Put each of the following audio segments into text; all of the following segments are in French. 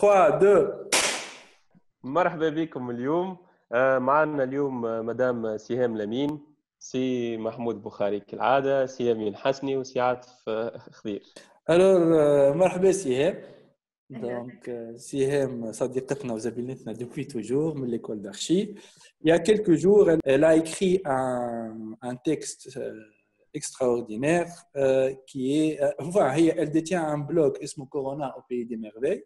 3 2. مرحبا بكم اليوم. معنا اليوم مدام سهام لمين، سي محمود بخاري كالعادة، سي أمين حسني وسي عاطف خضير. Alors, مرحبا سهام. Donc, Siham, صديقتنا وزميلتنا depuis toujours من l'école d'archi. Il y a quelques jours, elle a écrit un texte extraordinaire qui est... Enfin, elle détient un blog اسمه Corona au pays des merveilles.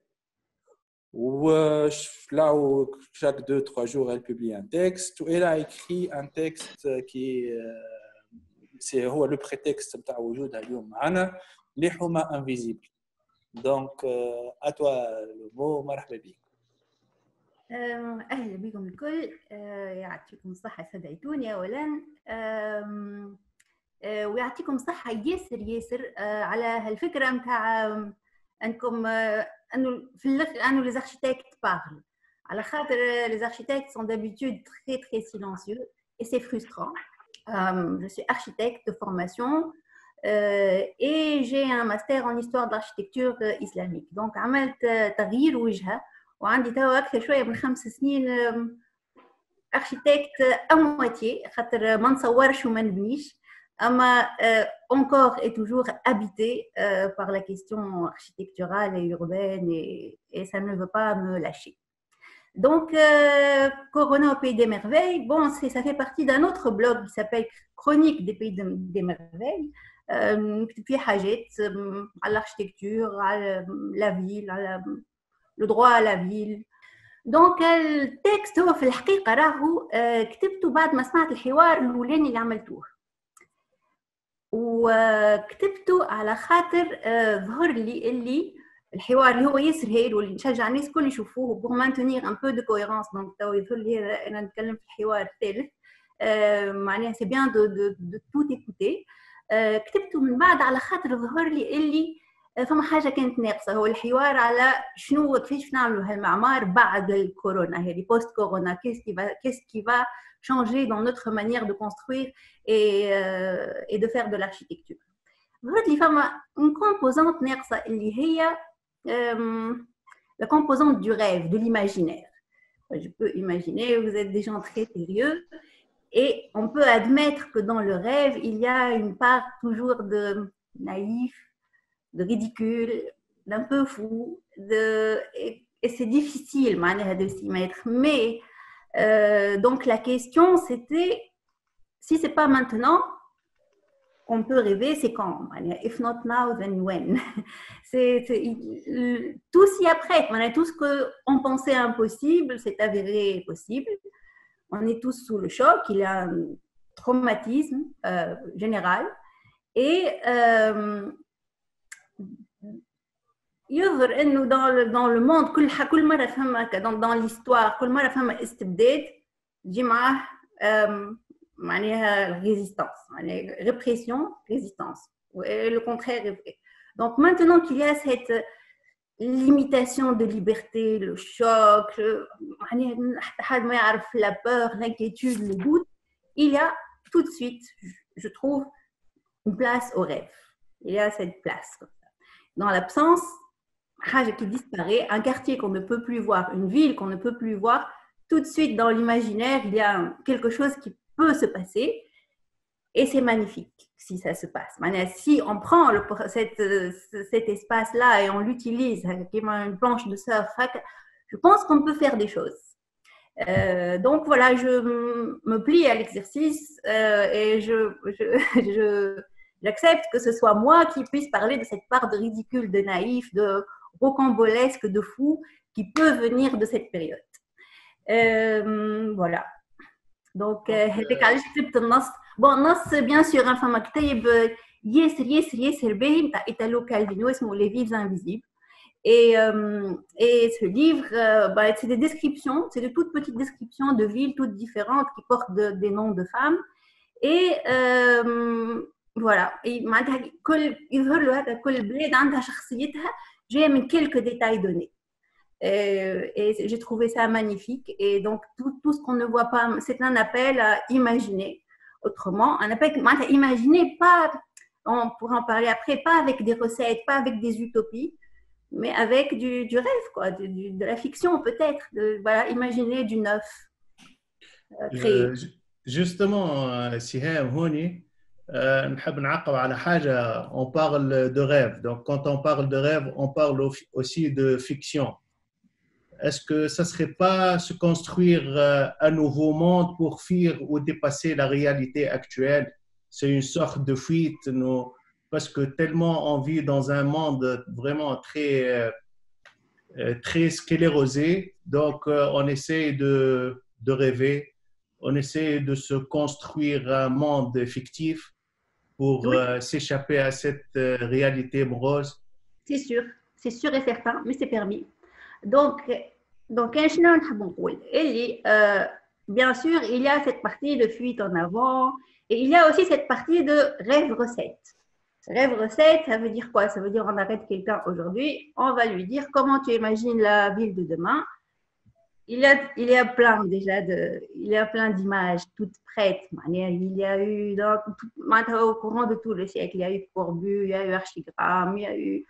Où, là où chaque 2-3 jours, elle publie un texte. Elle a écrit un texte qui c'est le prétexte بتاع وجودها اليوم معنا les humains invisibles. Donc, à toi le mot, مرحبا بك. أهلا بكم الكل. يعطيكم الصحة استدعيتوني أولا، ويعطيكم الصحة ياسر على هالفكرة متاع أنكم أنه في الآخر أنه les architectes parlent. على خاطر les architectes sont d'habitude très silencieux et c'est frustrant. Je suis architecte de formation. Et j'ai un master en histoire de l'architecture islamique. Donc عملت تغيير وجهة وعندي توا أكثر شوية من 5 سنين architecte à moitié خاطر ما نصورش وما نبنيش أما encore et toujours habité par la question architecturale et urbaine et ça ne veut pas me lâcher. Donc Corona au pays des merveilles, bon ça fait partie d'un autre blog qui s'appelle Chronique des pays des merveilles. نكتب فيه حاجات على الاركتيكتور، على لا فيل، على لو دروا على لا فيل. دونك التكست هو في الحقيقه راهو كتبته بعد ما سمعت الحوار الاولاني اللي عملتوه، وكتبته على خاطر ظهر لي اللي الحوار اللي هو ياسر هايل واللي نشجع الناس الكل يشوفوه بور مانتونير ان بو دو كويرونس. دونك تو يظهر لي انا نتكلم في الحوار الثالث، معناها سي بيان دو تو ايكوتي. كتبته من بعد على خاطر ظهر لي اللي فما حاجه كانت ناقصه، هو الحوار على شنو كيفاش نعملوا هالمعمار بعد الكورونا هذه بوست كورونا، qu'est-ce qui va changer dans notre manière de construire et de faire de l'architecture. ظهرت لي فما une composante ناقصه اللي هي la composante du rêve, de l'imaginaire. Je peux imaginer, vous êtes des gens très sérieux. Et on peut admettre que dans le rêve, il y a une part toujours de naïf, de ridicule, d'un peu fou, et c'est difficile de s'y mettre. Mais donc la question c'était, si c'est pas maintenant qu'on peut rêver, c'est quand? If not now, then when? C'est tout s'y apprête. Tout ce qu'on pensait impossible, c'est avéré possible. On est tous sous le choc, il y a un traumatisme général et يظهر انه dans le monde كل مره فما dans l'histoire كل مره فما استبداد تجي معاه معناها résistance، معناها répression résistance et le contraire est vrai. Donc maintenant qu'il y a cette l'imitation de liberté, le choc, la peur, l'inquiétude, le doute, il y a tout de suite, je trouve, une place au rêve. Il y a cette place. Dans l'absence, qui disparaît, un quartier qu'on ne peut plus voir, une ville qu'on ne peut plus voir, tout de suite dans l'imaginaire, il y a quelque chose qui peut se passer et c'est magnifique si ça se passe. Si on prend cet espace-là et on l'utilise comme une planche de surf, je pense qu'on peut faire des choses. Donc voilà, je me plie à l'exercice et j'accepte que ce soit moi qui puisse parler de cette part de ridicule, de naïf, de rocambolesque, de fou qui peut venir de cette période. Voilà. Donc, هذاك علاش كتبت النص. بون النص بيان سور فما كتيب ياسر باهي نتاع ايتالو كالفينو اسمه Les Villes Invisibles. Et ce livre, c'est des descriptions, c'est de toutes petites descriptions de villes toutes différentes qui portent des noms de femmes. Et voilà. Et يظهر له هذا كل بلاد عندها شخصيتها جايه من quelques détails donnés. Et j'ai trouvé ça magnifique. Et donc, tout ce qu'on ne voit pas, c'est un appel à imaginer autrement. Un appel à imaginer, pas, on pourra en parler après, pas avec des recettes, pas avec des utopies, mais avec du rêve, quoi, de la fiction peut-être, voilà, imaginer du neuf, créer. Justement, Siham, هوني نحب نعقب على حاجة. On parle de rêve. Donc, quand on parle de rêve, on parle aussi de fiction. Est-ce que ça ne serait pas se construire un nouveau monde pour fuir ou dépasser la réalité actuelle? C'est une sorte de fuite, parce que tellement on vit dans un monde vraiment très sclérosé. Donc, on essaie de rêver, on essaie de se construire un monde fictif pour s'échapper à cette réalité morose. C'est sûr et certain, mais c'est permis. Donc, bien sûr, il y a cette partie de fuite en avant et il y a aussi cette partie de rêve-recette. Rêve-recette, ça veut dire quoi? Ça veut dire on arrête quelqu'un aujourd'hui, on va lui dire comment tu imagines la ville de demain. Il y a plein déjà il y a plein d'images toutes prêtes. Il y a eu au courant de tout le siècle, il y a eu Corbu, il y a eu Archigram, il y a eu,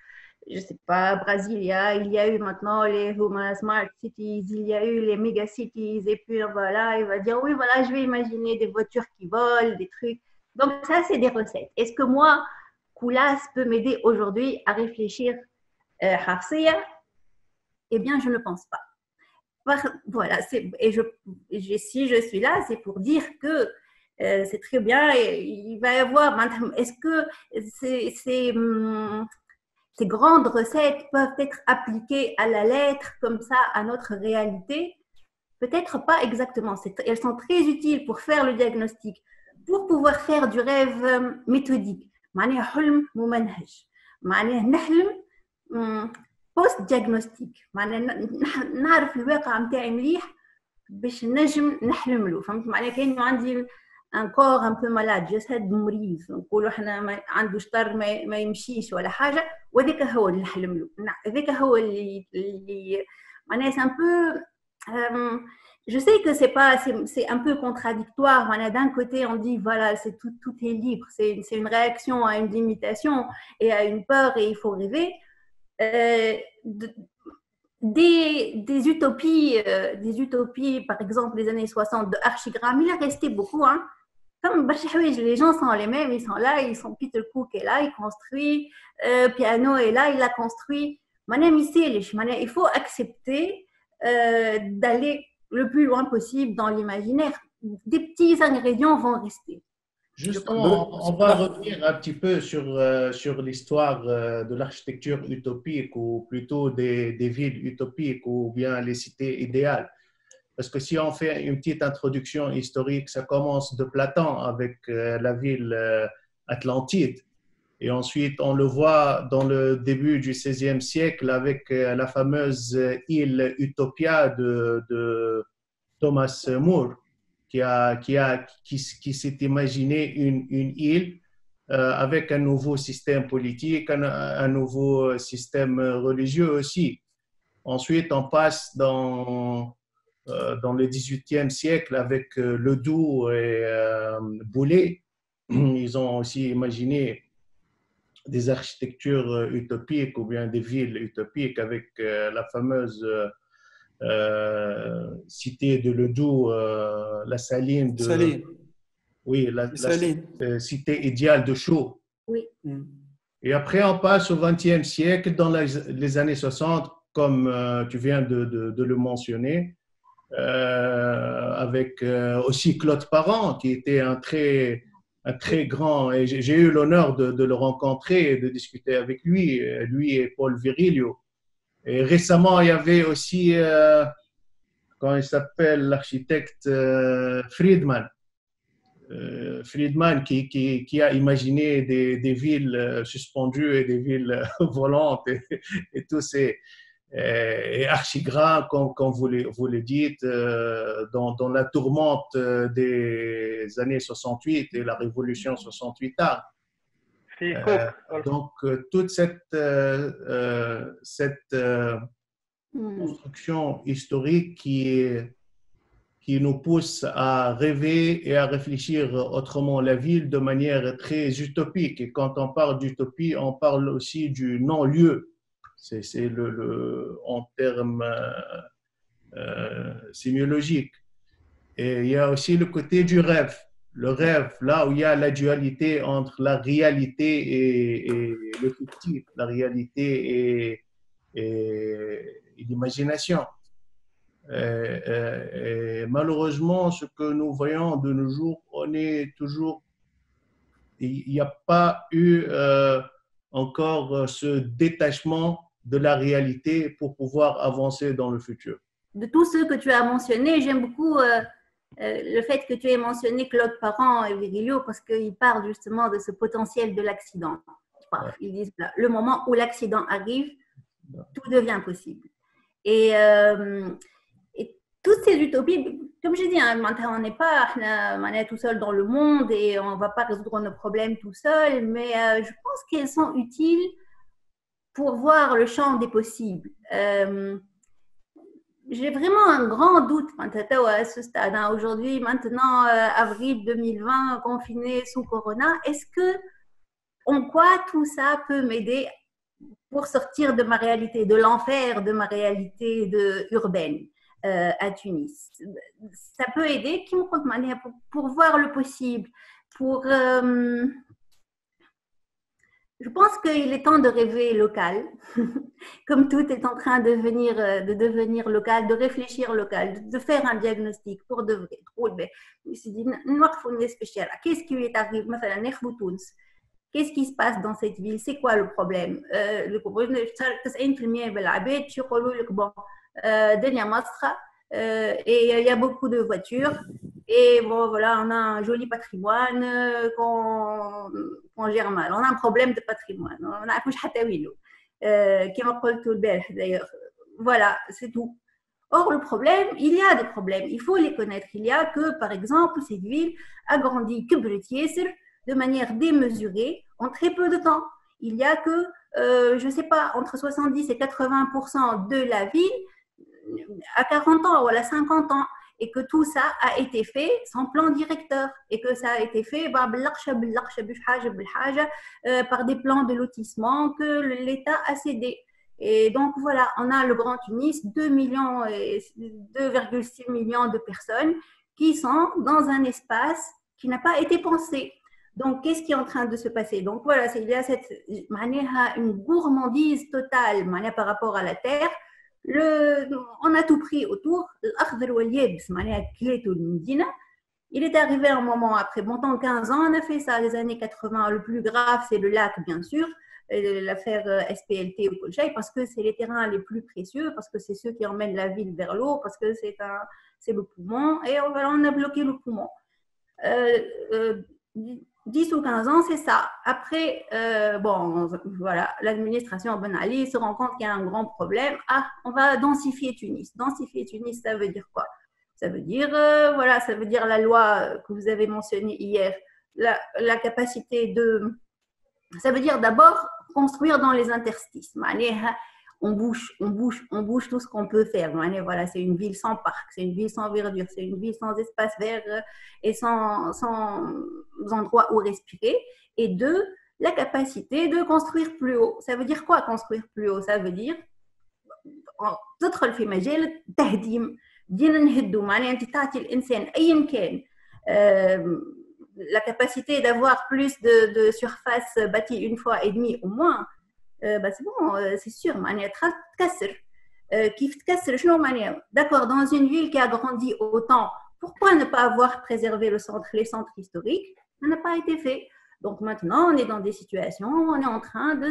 je sais pas, Brasilia, il y a eu maintenant les Smart Cities, il y a eu les Mega Cities, et puis voilà, il va dire oui, voilà, je vais imaginer des voitures qui volent, des trucs. Donc ça, c'est des recettes. Est-ce que moi, Koulas peut m'aider aujourd'hui à réfléchir Hafsia? Eh bien, je ne pense pas. Voilà, si je suis là, c'est pour dire que c'est très bien. Il va y avoir, est-ce que ces grandes recettes peuvent être appliquées à la lettre, comme ça, à notre réalité? Peut-être pas exactement. Elles sont très utiles pour faire le diagnostic, pour pouvoir faire du rêve méthodique. معناها حلم ممنهج، معناها نحلم بوست دياغنوستيك، معناها نعرف الواقع نتاعي مليح باش نجم نحلم له. فهمت معناها؟ كان عندي ان كور ان بو مالاد، جسد مريض، نقولوا احنا عنده شطر ما يمشيش ولا حاجه، وذاك هو اللي نحلم له، هذاك هو اللي معناها سي ان بو. Je sais que c'est un peu contradictoire. D'un côté, on dit voilà, tout est libre, c'est une réaction à une limitation et à une peur et il faut rêver. Des utopies, par exemple des années 60 de Archigram, il a resté beaucoup. Comme les gens sont les mêmes, ils sont là, Peter Cook est là, il construit, Piano est là, il a construit. Il faut accepter d'aller le plus loin possible dans l'imaginaire. Des petits ingrédients vont rester. Justement, on va revenir un petit peu sur l'histoire de l'architecture utopique, ou plutôt des villes utopiques, ou bien les cités idéales. Parce que si on fait une petite introduction historique, ça commence de Platon avec la ville Atlantide. Et ensuite, on le voit dans le début du XVIe siècle avec la fameuse île Utopia de Thomas More, qui s'est imaginé une île avec un nouveau système politique, un nouveau système religieux aussi. Ensuite, on passe dans le XVIIIe siècle avec Ledoux et Boulay. Ils ont aussi imaginé des architectures utopiques ou bien des villes utopiques avec la fameuse cité de Ledoux, la Saline. Oui, la cité idéale de Chaux. Oui. Et après, on passe au XXe siècle, dans les années 60, comme tu viens de le mentionner, avec aussi Claude Parent, qui était un très grand, et j'ai eu l'honneur de le rencontrer et de discuter avec lui et Paul Virilio. Et récemment, il y avait aussi, comment il s'appelle, l'architecte Friedman. Friedman qui a imaginé des villes suspendues et des villes volantes et tous ces et Archigram, comme vous le dites, dans la tourmente des années 68 et la révolution 68 art. Donc, toute cette construction historique qui nous pousse à rêver et à réfléchir autrement la ville de manière très utopique. Et quand on parle d'utopie, on parle aussi du non-lieu. C'est en termes sémiologiques. Et il y a aussi le côté du rêve. Le rêve, là où il y a la dualité entre la réalité et le fictif, la réalité et l'imagination. Et malheureusement, ce que nous voyons de nos jours, on est toujours, il n'y a pas eu encore ce détachement de la réalité pour pouvoir avancer dans le futur. De tous ceux que tu as mentionnés, j'aime beaucoup le fait que tu aies mentionné Claude Parent et Virgilio parce qu'ils parlent justement de ce potentiel de l'accident. Ils disent là, le moment où l'accident arrive, tout devient possible. Et toutes ces utopies, comme j'ai dit, hein, on n'est pas tout seul dans le monde et on ne va pas résoudre nos problèmes tout seul, mais je pense qu'elles sont utiles pour voir le champ des possibles. J'ai vraiment un grand doute à ce stade. Hein. Aujourd'hui, maintenant, avril 2020, confiné sous Corona, est-ce que, en quoi tout ça peut m'aider pour sortir de ma réalité, de l'enfer de ma réalité urbaine à Tunis? Ça peut aider pour voir le possible, pour... je pense qu'il est temps de rêver local, comme tout est en train de devenir local, de réfléchir local, de faire un diagnostic pour de vrai. Qu'est-ce qui lui est arrivé? Qu'est-ce qui se passe dans cette ville? C'est quoi le problème? Le problème, et il y a beaucoup de voitures. Et bon, voilà, on a un joli patrimoine qu'on gère mal. On a un problème de patrimoine. On a qui m'a tout le d'ailleurs. Voilà, c'est tout. Or, le problème, il y a des problèmes. Il faut les connaître. Il y a que, par exemple, cette ville a grandi de manière démesurée en très peu de temps. Il y a que, je ne sais pas, entre 70 et 80% de la ville à 40 ans ou à 50 ans. Et que tout ça a été fait sans plan directeur et que ça a été fait par des plans de lotissement que l'État a cédé. Et donc voilà, on a le Grand Tunis, 2,6 millions de personnes qui sont dans un espace qui n'a pas été pensé. Donc, qu'est-ce qui est en train de se passer? Donc voilà, il y a une gourmandise totale par rapport à la terre. On a tout pris autour. Il est arrivé un moment après, bon temps 15 ans, on a fait ça, les années 80. Le plus grave, c'est le lac, bien sûr, l'affaire SPLT ou Colchay, parce que c'est les terrains les plus précieux, parce que c'est ceux qui emmènent la ville vers l'eau, parce que c'est le poumon, et on a bloqué le poumon. 10 ou 15 ans, c'est ça. Après, bon, voilà, l'administration Ben Ali se rend compte qu'il y a un grand problème. Ah, on va densifier Tunis. Densifier Tunis, ça veut dire quoi? Ça veut dire, voilà, ça veut dire la loi que vous avez mentionnée hier, la capacité de... Ça veut dire d'abord construire dans les interstices. On bouge tout ce qu'on peut faire. Voilà, c'est une ville sans parc, c'est une ville sans verdure, c'est une ville sans espace vert et sans endroit où respirer. Et deux, la capacité de construire plus haut. Ça veut dire quoi construire plus haut? Ça veut dire تدخل في مجال التهديم. بدينا نهدوا معناها انت تعطي الانسان ايا كان la capacité d'avoir plus de surface bâtie une fois et demie au moins. Bah c'est bon, c'est sûr, d'accord, dans une ville qui a grandi autant, pourquoi ne pas avoir préservé les centres historiques? Ça n'a pas été fait. Donc maintenant, on est dans des situations où on est en train de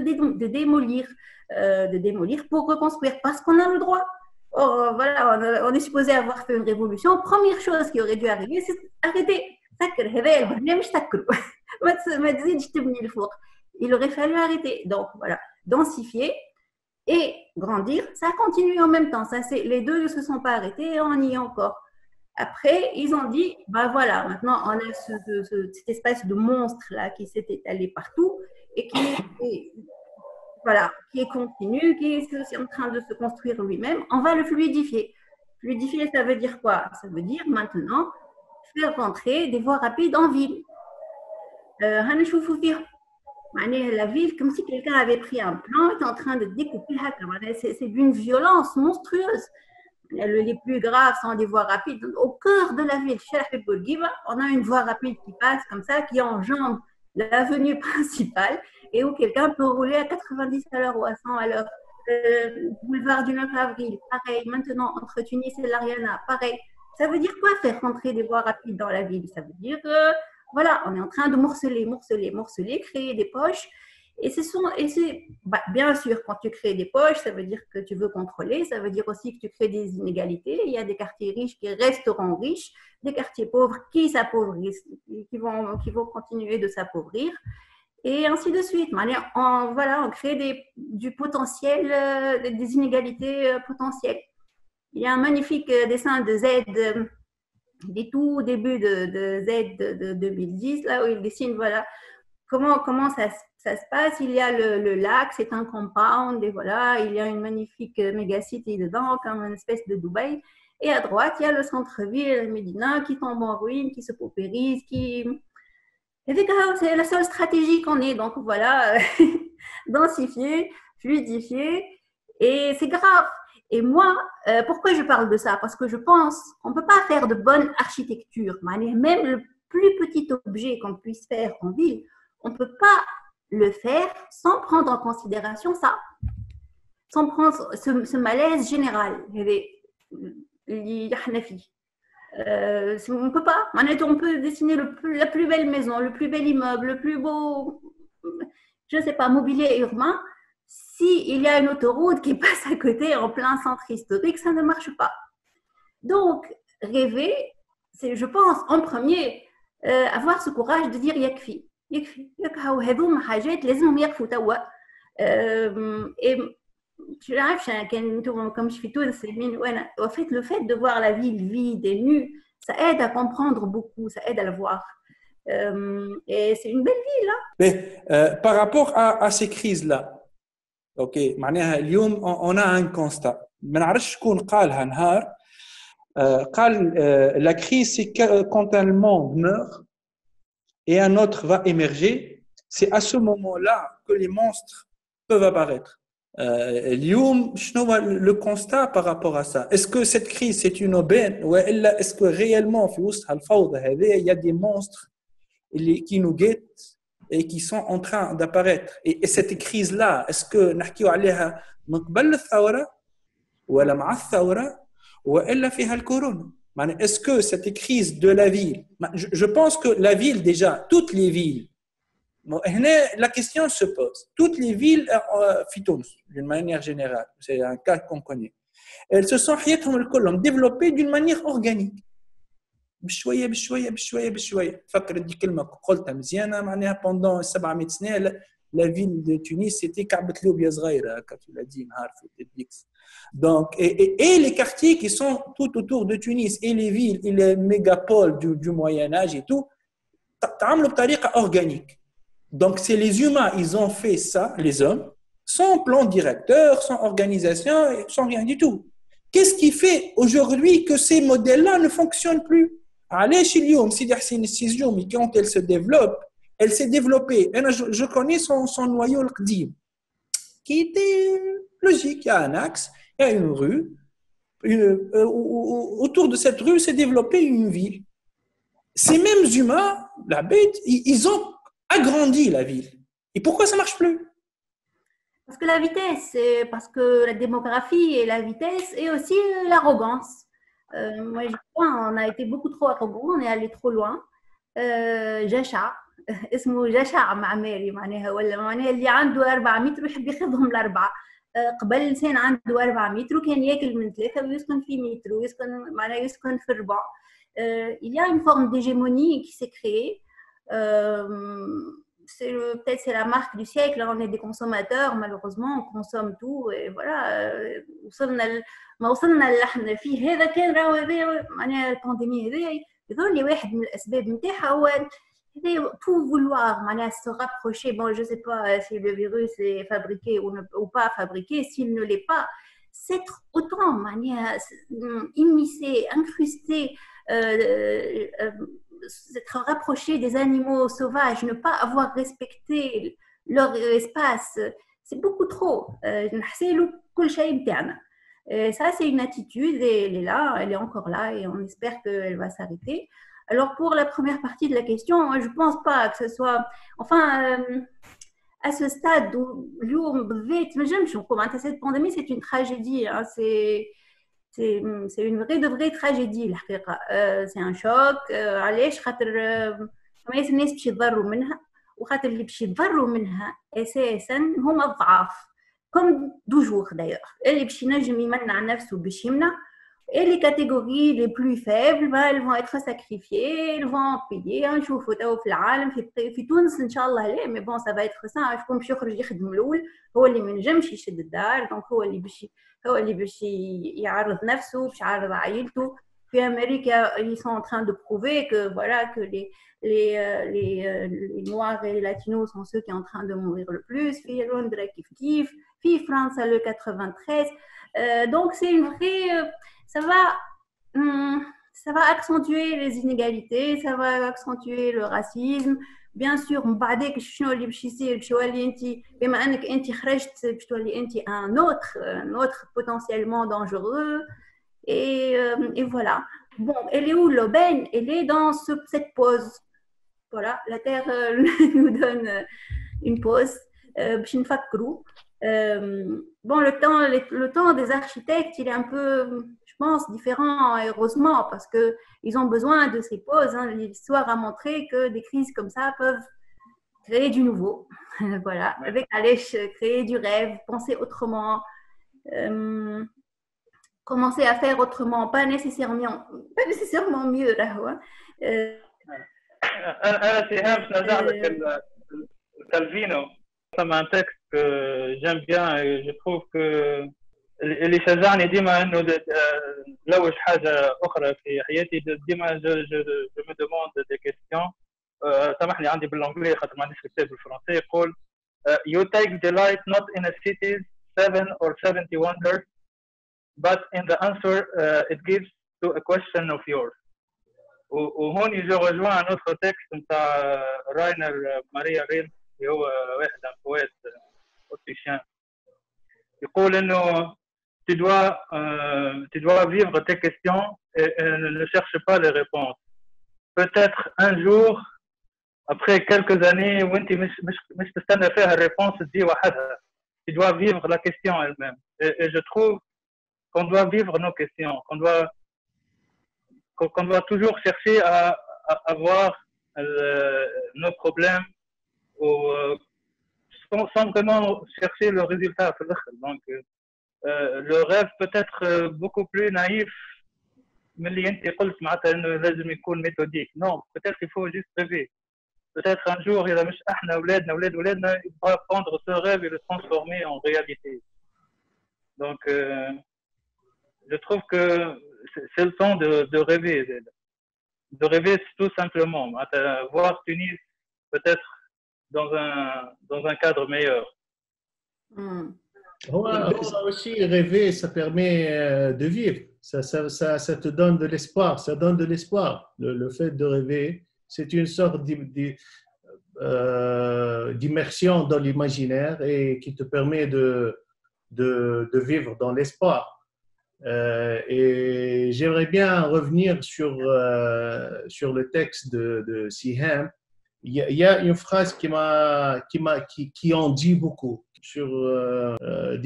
démolir pour reconstruire parce qu'on a le droit. Or, voilà, on est supposé avoir fait une révolution. Première chose qui aurait dû arriver, c'est arrêter. Il aurait fallu arrêter. Donc voilà, densifier et grandir, ça continue en même temps. Les deux ne se sont pas arrêtés et on y est encore. Après, ils ont dit, bah voilà, maintenant on a cette espèce de monstre là qui s'est étalé partout et qui est continu, qui est en train de se construire lui-même. On va le fluidifier. Fluidifier, ça veut dire quoi? Ça veut dire maintenant faire rentrer des voies rapides en ville. La ville, comme si quelqu'un avait pris un plan et était en train de découper. C'est d'une violence monstrueuse. Les plus graves sont des voies rapides. Au cœur de la ville, on a une voie rapide qui passe comme ça, qui enjambe l'avenue principale et où quelqu'un peut rouler à 90 à l'heure ou à 100 à l'heure. Boulevard du 9 avril, pareil. Maintenant, entre Tunis et l'Ariana, pareil. Ça veut dire quoi faire rentrer des voies rapides dans la ville? Ça veut dire que, voilà, on est en train de morceler, créer des poches. Et bien sûr, quand tu crées des poches, ça veut dire que tu veux contrôler, ça veut dire aussi que tu crées des inégalités. Il y a des quartiers riches qui resteront riches, des quartiers pauvres qui s'appauvrissent, qui vont continuer de s'appauvrir, et ainsi de suite. On crée du potentiel, des inégalités potentielles. Il y a un magnifique dessin de Z, des tout débuts de Z de 2010, là où il dessine, voilà, comment ça se passe. Il y a le lac, c'est un compound, et voilà, il y a une magnifique mégacity dedans, comme une espèce de Dubaï. Et à droite, il y a le centre-ville, Médina, qui tombe en ruine, qui se paupérise, c'est la seule stratégie qu'on ait. Donc voilà, densifier, fluidifier, et c'est grave. Et moi, pourquoi je parle de ça? Parce que je pense qu'on ne peut pas faire de bonne architecture. Même le plus petit objet qu'on puisse faire en ville, on ne peut pas le faire sans prendre en considération ça, sans prendre ce malaise général. On ne peut pas. On peut dessiner la plus belle maison, le plus bel immeuble, le plus beau, je ne sais pas, mobilier urbain. S'il y a une autoroute qui passe à côté en plein centre historique, ça ne marche pas. Donc, rêver, c'est, je pense, en premier, avoir ce courage de dire يكفي. هذوما حاجات لازمهم يقفوا توا. Et je n'arrive comme je fais tout, en fait, le fait de voir la ville vide et nue, ça aide à comprendre beaucoup, ça aide à le voir. Et c'est une belle ville. Hein? Mais par rapport à ces crises-là, اوكي معناها اليوم on a un constat ما نعرفش شكون قالها نهار قال la crise c'est quand un monde meurt et un autre va émerger, c'est à ce moment-là que les monstres peuvent apparaître. اليوم شنو هو le constat par rapport à ça? Est-ce que cette crise c'est une aubaine ou est-ce que réellement في وسطها الفوضى هذه il y a des monstres qui nous guettent et qui sont en train d'apparaître. Et cette crise-là, est-ce que نحكيو عليها من قبل الثورة ولا مع الثورة وإلا فيها الكورونا؟ Est-ce que cette crise de la ville, je pense que la ville déjà, toutes les villes, la question se pose, toutes les villes d'une manière générale, c'est un cas qu'on connaît, elles se sont développées d'une manière organique. بشويه بشويه بشويه بشويه فكر دي كلمه قلتها مزيانه معناها pendant 700 سنه la ville de Tunis c'était كعبه لوبيا صغيره هكا tu l'as dit نهار في التدبيكس donc et les quartiers qui sont tout autour de Tunis et les villes et les mégapoles du Moyen Âge et tout تعملوا بطريقه organique. Donc c'est les humains, ils ont fait ça, les hommes, sans plan directeur, sans organisation, sans rien du tout. Qu'est-ce qui fait aujourd'hui que ces modèles-là ne fonctionnent plus? علاش اليوم سيدي حسين السيزيومي quand elle se développe, elle s'est développée. Je connais son noyau القديم qui était logique. Il y a un axe, il y a une rue. Autour de cette rue s'est développée une ville. Ces mêmes humains, la bête, ils ont agrandi la ville. Et pourquoi ça marche plus? Parce que la vitesse, parce que la démographie et la vitesse et aussi l'arrogance. Moi, je crois on a été beaucoup trop arrogant, on est allé trop loin. جشع اسمه جشع معماري معناها ولا معناها اللي عنده 4 متر يحب ياخذهم الاربعه. قبل الانسان عنده 4 متر وكان ياكل من 3 ويسكن في متر ويسكن معناها يسكن في الربع. Il y a une forme d'hégémonie qui s'est créée. Peut-être c'est la marque du siècle, on est des consommateurs, malheureusement on consomme tout et voilà. ما وصلنا اللي احنا فيه هذا كان راهو هذا معناها البانديمي هذا يظهر لي واحد من الاسباب نتاعها هو pour vouloir معناها se rapprocher. Bon, je sais pas si le virus est fabriqué ou pas fabriqué, s'il ne l'est pas, s'être autant معناها immiscé, incrusté, s'être rapproché des animaux sauvages, ne pas avoir respecté leur espace, c'est beaucoup trop. نحسيلو كل شيء بتاعنا. Ça, c'est une attitude et elle est là, elle est encore là et on espère qu'elle va s'arrêter. Alors, pour la première partie de la question, je ne pense pas que ce soit... Enfin, à ce stade où cette pandémie, c'est une tragédie. Hein, c'est une vraie tragédie. C'est un choc. علاش خاطر ما الناس باش يتضروا منها وخاطر اللي باش يتضروا منها اساسا هما الضعاف comme toujours d'ailleurs اللي باش ينجم يمنع نفسه باش يمنع et les catégories les plus faibles elles vont être sacrifiées, elles vont payer. نشوفوا تو في العالم في تونس ان شاء الله لا mais bon ça va être ça. شكون باش يخرج يخدم الاول هو اللي ما ينجمش يشد الدار دونك هو اللي باش يعرض نفسه باش يعرض عائلته. في امريكا ils sont en train de prouver que voilà que les noirs et les latinos sont ceux qui sont en train de mourir le plus. في لندن كيف في فرنسا le 93. Donc c'est une vraie ça va accentuer les inégalités, ça va accentuer le racisme. Bien sûr بعدك شنو اللي باش يصير باش تولي انت بما انك انت خرجت باش تولي انت un autre potentiellement dangereux et voilà. Bon, elle est où l'aubaine? Elle est dans cette pause. Voilà, la terre nous donne une pause. باش نفكروا. Bon, le temps des architectes, il est un peu, je pense, différent, heureusement, parce qu'ils ont besoin de ces pauses. Hein. L'histoire a montré que des crises comme ça peuvent créer du nouveau. Voilà, avec Alech, créer du rêve, penser autrement, commencer à faire autrement, pas nécessairement mieux. Là, ouais. أنا سهام نرجع لك كالفينو. C'est un texte que j'aime bien et je trouve que اللي شجعني ديما انه نلوج حاجه اخرى في حياتي. ديما je me demande des questions. سامحني عندي بالانجلي خاطر ما عنديش كتاب بالفرنسي. يقول you take delight not in a city's 7 or 70 wonders but in the answer it gives to a question of yours. وهون جو rejoins un autre texte نتاع راينر ماريا ريل اللي هو واحد من القوات اوتريشيان. يقول انه tu dois vivre tes questions et ne cherche pas les réponses. Peut-être un jour après quelques années وانت مش تستنى فيها الريبونس تجي وحدها. Tu dois vivre la question elle-même et je trouve qu'on doit vivre nos questions, qu'on doit toujours chercher à voir nos problèmes sans vraiment chercher le résultat. Donc, le rêve peut être beaucoup plus naïf, mais méthodique. Non, peut-être qu'il faut juste rêver. Peut-être un jour, il va prendre ce rêve et le transformer en réalité. Donc, je trouve que c'est le temps de rêver. De rêver tout simplement. Voir Tunis peut-être dans un cadre meilleur. Aussi, rêver, ça permet de vivre. Ça te donne de l'espoir. Ça donne de l'espoir. Le fait de rêver, c'est une sorte d'immersion dans l'imaginaire et qui te permet de vivre dans l'espoir. Et j'aimerais bien revenir sur le texte de Siham. Il y a une phrase qui en dit beaucoup sur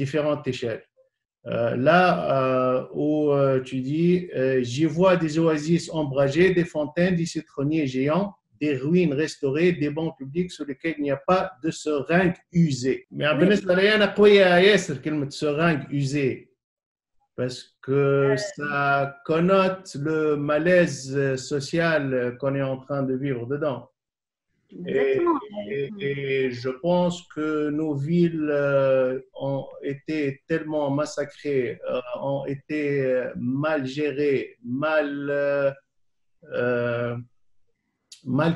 différentes échelles. Là où tu dis j'y vois des oasis ombragées, des fontaines, des citronniers géants, des ruines restaurées, des bancs publics sur lesquels il n'y a pas de seringue usée. Mais بالنسبة لي أنا قوية ياسر كلمة seringue usée parce que ça connote le malaise social qu'on est en train de vivre dedans. Et je pense que nos villes ont été tellement massacrées, ont été mal gérées, mal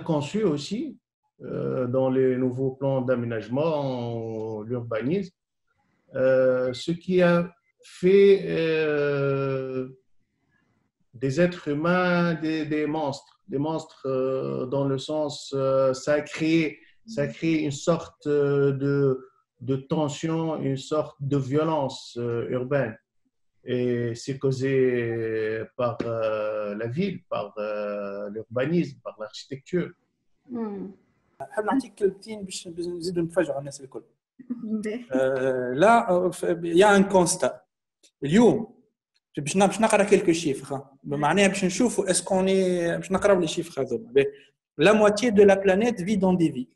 conçues aussi dans les nouveaux plans d'aménagement, l'urbanisme, ce qui a fait des êtres humains des monstres dans le sens ça a créé ça crée une sorte de tension, une sorte de violence urbaine. Et c'est causé par la ville, par l'urbanisme, par l'architecture. حاب نعطيك كلمتين باش نزيدوا نتفاجئوا على الناس الكل. لا يا ان كونستا اليوم باش نقرا كلكو شيفر معناها باش نشوفوا اسكوني باش نقراو لي شيفر هذوما. La moitié de la planète vit dans des villes.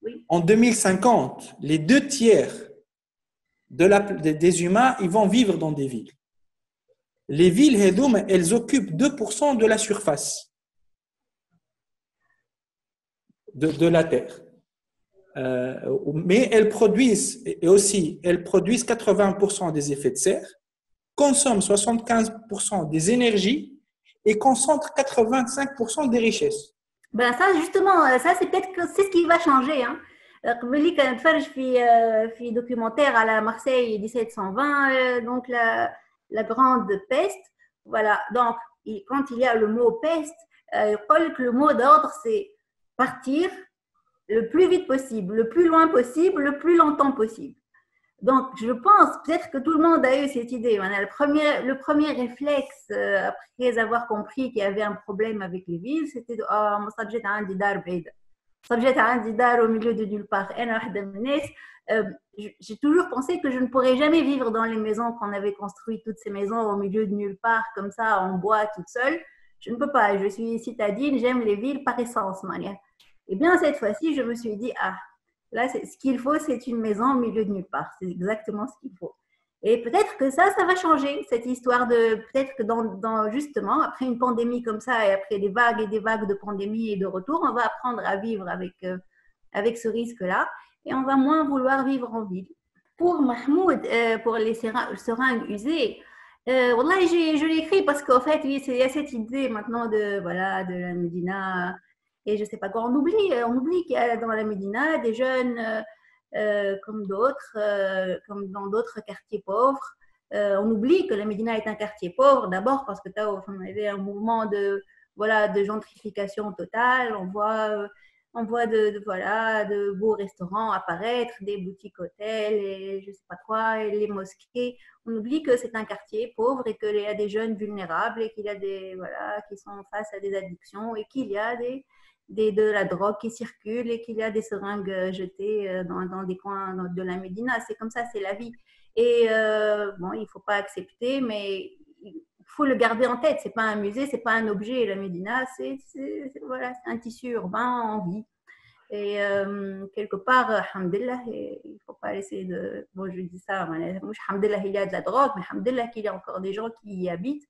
Oui. En 2050, les 2/3 des humains ils vont vivre dans des villes. Les villes elles occupent 2% de la surface de la Terre. Mais elles produisent 80% des effets de serre, consomment 75% des énergies et concentrent 85% des richesses. Ben ça justement, ça c'est peut-être que c'est ce qui va changer. Hein. قبل لي كان نتفرج في documentaire à Marseille 1720, donc la grande peste. Voilà, donc quand il y a le mot peste, le mot d'ordre c'est partir le plus vite possible, le plus loin possible, le plus longtemps possible. Donc, je pense peut-être que tout le monde a eu cette idée. Le premier réflexe, après avoir compris qu'il y avait un problème avec les villes, c'était au milieu de nulle part. J'ai toujours pensé que je ne pourrais jamais vivre dans les maisons qu'on avait construites, toutes ces maisons au milieu de nulle part, comme ça, en bois, toute seule. Je ne peux pas. Je suis citadine, j'aime les villes par essence. Et bien, cette fois-ci, je me suis dit, là, ce qu'il faut, c'est une maison au milieu de nulle part. C'est exactement ce qu'il faut. Et peut-être que ça va changer, cette histoire de... Peut-être que justement, après une pandémie comme ça, et après des vagues et des vagues de pandémie et de retour, on va apprendre à vivre avec ce risque-là et on va moins vouloir vivre en ville. Pour Mahmoud, pour les seringues usées, wallah, je l'ai écrit parce qu'en fait, oui, il y a cette idée maintenant de la Médina... Et je ne sais pas quoi, on oublie qu'il y a dans la Médina des jeunes comme dans d'autres quartiers pauvres. On oublie que la Médina est un quartier pauvre, d'abord parce que on avait un mouvement de gentrification totale. On voit de beaux restaurants apparaître, des boutiques hôtels et je ne sais pas quoi, et les mosquées. On oublie que c'est un quartier pauvre et qu'il y a des jeunes vulnérables et qu'il y a qui sont face à des addictions et qu'il y a de la drogue qui circule et qu'il y a des seringues jetées dans des coins de la Médina. C'est comme ça, c'est la vie. Et il ne faut pas accepter, mais il faut le garder en tête. Ce n'est pas un musée, ce n'est pas un objet. La Médina, c'est un tissu urbain en vie. Et quelque part, alhamdulillah, il ne faut pas essayer de... Bon, je dis ça, alhamdulillah, il y a de la drogue, mais alhamdulillah qu'il y a encore des gens qui y habitent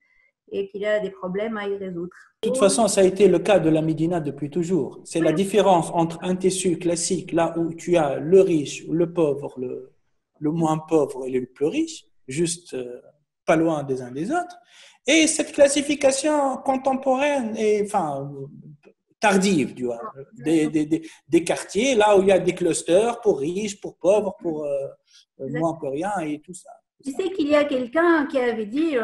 et qu'il y a des problèmes à y résoudre. De toute façon, ça a été le cas de la Médina depuis toujours. C'est la différence entre un tissu classique, là où tu as le riche, le pauvre, le moins pauvre et le plus riche, juste pas loin des uns des autres, et cette classification contemporaine et tardive, tu vois, des quartiers, là où il y a des clusters pour riches, pour pauvres, pour moins que rien et tout ça. Tu sais qu'il y a quelqu'un qui avait dit,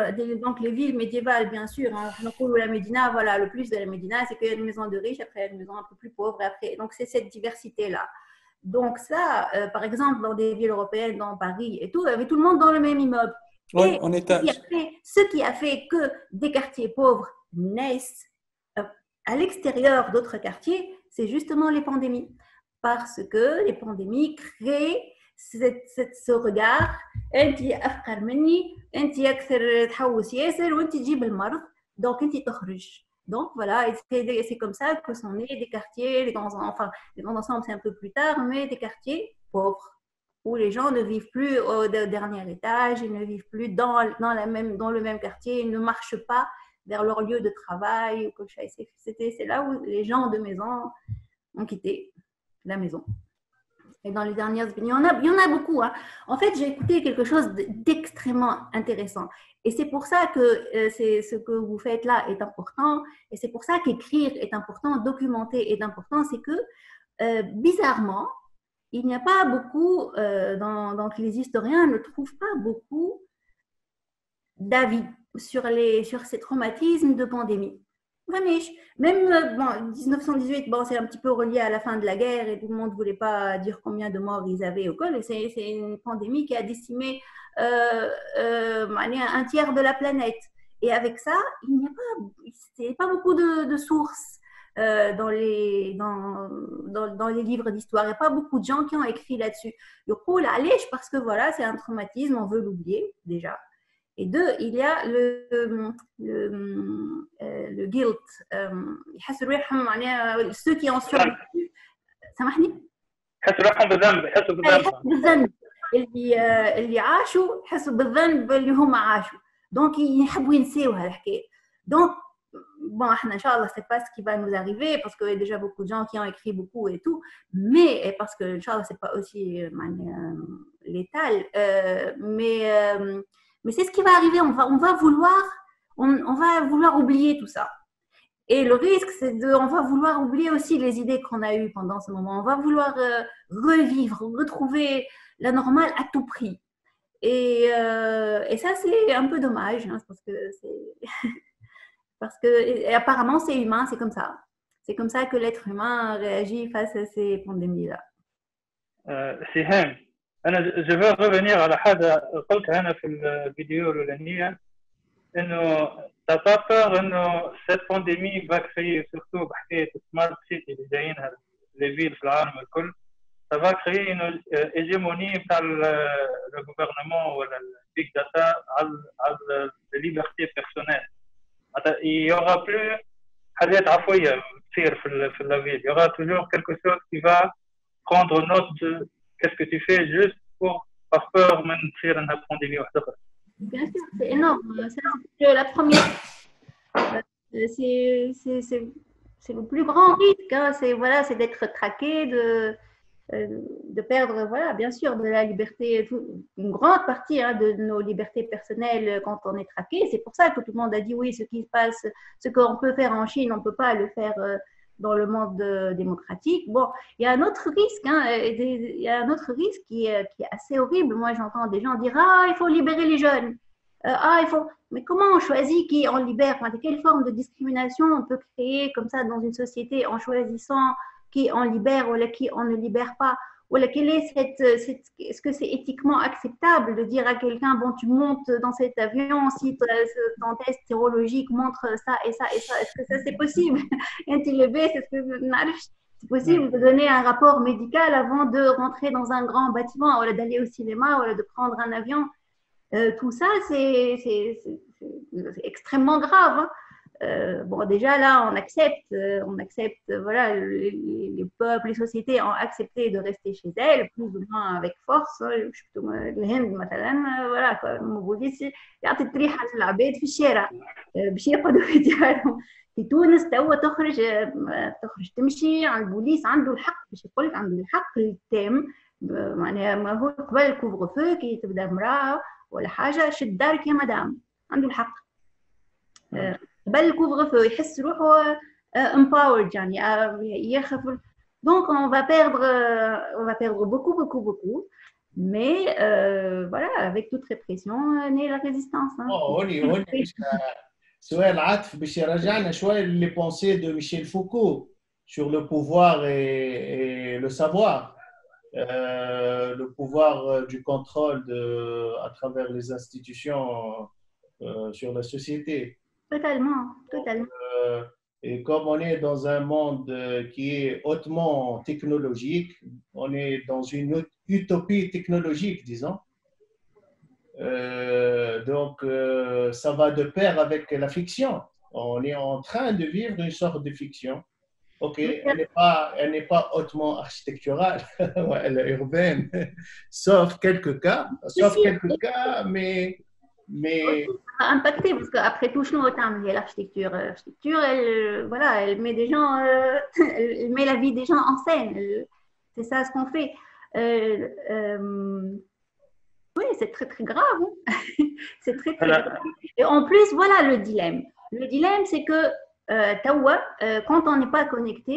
donc les villes médiévales, bien sûr, la Médina, voilà, le plus de la Médina, c'est qu'il y a une maison de riches, après il y a une maison un peu plus pauvre, après, donc c'est cette diversité-là. Donc ça, par exemple, dans des villes européennes, dans Paris et tout, il y avait tout le monde dans le même immeuble. Oui, et on est ce qui a fait que des quartiers pauvres naissent à l'extérieur d'autres quartiers, c'est justement les pandémies. Parce que les pandémies créent ce regard انت افقر مني انت اكثر تحوس ياسر وانت تجيب المرض donc انت تخرج donc voilà c'est comme ça que sont nés des quartiers les grands ensembles c'est un peu plus tard mais des quartiers pauvres où les gens ne vivent plus au dernier étage ils ne vivent plus dans le même quartier ils ne marchent pas vers leur lieu de travail c'est là où les gens de maison ont quitté la maison. Et dans les dernières années, il y en a beaucoup. Hein. En fait, j'ai écouté quelque chose d'extrêmement intéressant. Et c'est pour ça que ce que vous faites là est important. Et c'est pour ça qu'écrire est important, documenter est important. C'est que, bizarrement, il n'y a pas beaucoup, donc les historiens ne trouvent pas beaucoup d'avis sur ces traumatismes de pandémie. Vraiment. Même bon, 1918, bon, c'est un petit peu relié à la fin de la guerre et tout le monde ne voulait pas dire combien de morts ils avaient au col. C'est une pandémie qui a décimé un tiers de la planète. Et avec ça, il n'y a pas beaucoup de sources dans les livres d'histoire. Il n'y a pas beaucoup de gens qui ont écrit là-dessus. Parce que voilà, c'est un traumatisme, on veut l'oublier déjà. Et deux, il y a le guilt. Ceux qui ont survécu. سامحني؟ يحسوا روحهم بالذنب، يحسوا بالذنب. اللي عاشوا يحسوا بالذنب اللي هم عاشوا. Donc يحبوا ينسوا هالحكاية. Donc bon, Inch'Allah, c'est pas ce qui va nous arriver parce qu'il y a déjà beaucoup de gens qui ont écrit beaucoup et tout, mais parce que Inch'Allah, c'est pas aussi létal, mais c'est ce qui va arriver. On va vouloir oublier tout ça. Et le risque, on va vouloir oublier aussi les idées qu'on a eues pendant ce moment. On va vouloir retrouver la normale à tout prix. Et ça, c'est un peu dommage, hein, parce que apparemment, c'est humain, c'est comme ça. C'est comme ça que l'être humain réagit face à ces pandémies-là. سهام، je veux revenir على حاجة قلتها أنا في الفيديو الأولانية، إنه t'as pas peur إنه cette pandémie va créer surtout بحكاية smart city اللي جايينها les villes في العالم الكل، ça va créer une hégémonie بتاع le gouvernement ولا le big data على les libertés personnelles. Il y aura plus حاجات عفوية تصير في la ville. Il y aura toujours quelque chose qui va prendre note de qu'est-ce que tu fais juste pour par peur من تصير إنها pandémie واحدة أخرى. Bien sûr, c'est énorme. Ça, c'est la première. C'est le plus grand risque. Hein. C'est d'être traqué, de perdre, voilà, bien sûr, de la liberté, une grande partie de nos libertés personnelles quand on est traqué. C'est pour ça que tout le monde a dit oui, ce qui se passe, ce qu'on peut faire en Chine, on ne peut pas le faire dans le monde démocratique. Bon, il y a un autre risque, il y a un autre risque qui est assez horrible. Moi, j'entends des gens dire ah, il faut libérer les jeunes. Mais comment on choisit qui on libère? Enfin, quelle forme de discrimination on peut créer comme ça dans une société en choisissant qui on libère ou qui on ne libère pas? Ou est-ce que c'est éthiquement acceptable de dire à quelqu'un bon, tu montes dans cet avion si ton test sérologique montre ça et ça et ça? Est-ce que ça c'est possible? C'est possible de donner un rapport médical avant de rentrer dans un grand bâtiment ou d'aller au cinéma ou de prendre un avion? Tout ça, c'est extrêmement grave. Hein. Bon, déjà là, on accepte, voilà, les peuples, les sociétés ont accepté de rester chez elles, plus ou moins avec force. الهند مثلا voilà quoi, بوليس يعطي الطريحة للعباد في الشارع باش يقعدوا في ديارهم. في تونس توا تخرج تمشي على البوليس عنده الحق باش يقول لك عنده الحق التام معناها ما هو قبل الكوفغ فو كي تبدا امرأة ولا حاجة شد دارك يا مدام عنده الحق. قبل الكوفغ فو يحس روحه empowered يعني يخاف. Donc on va perdre beaucoup, mais voilà, avec toute répression naît la résistance. Hein. هوني سؤال عاطف باش يرجعنا شوية les pensées de Michel Foucault sur le pouvoir et le savoir. Le pouvoir du contrôle à travers les institutions sur la société. Totalement. Et comme on est dans un monde qui est hautement technologique, on est dans une utopie technologique, disons. Donc, ça va de pair avec la fiction. On est en train de vivre une sorte de fiction. Ok, elle n'est pas hautement architecturale, elle est urbaine, sauf quelques cas, mais impacté parce qu'après tout, l'architecture, elle met des gens, elle met la vie des gens en scène. C'est ça ce qu'on fait. Oui, c'est très très grave. Hein. C'est très très grave. Et en plus, voilà le dilemme. Le dilemme, c'est que quand on n'est pas connecté,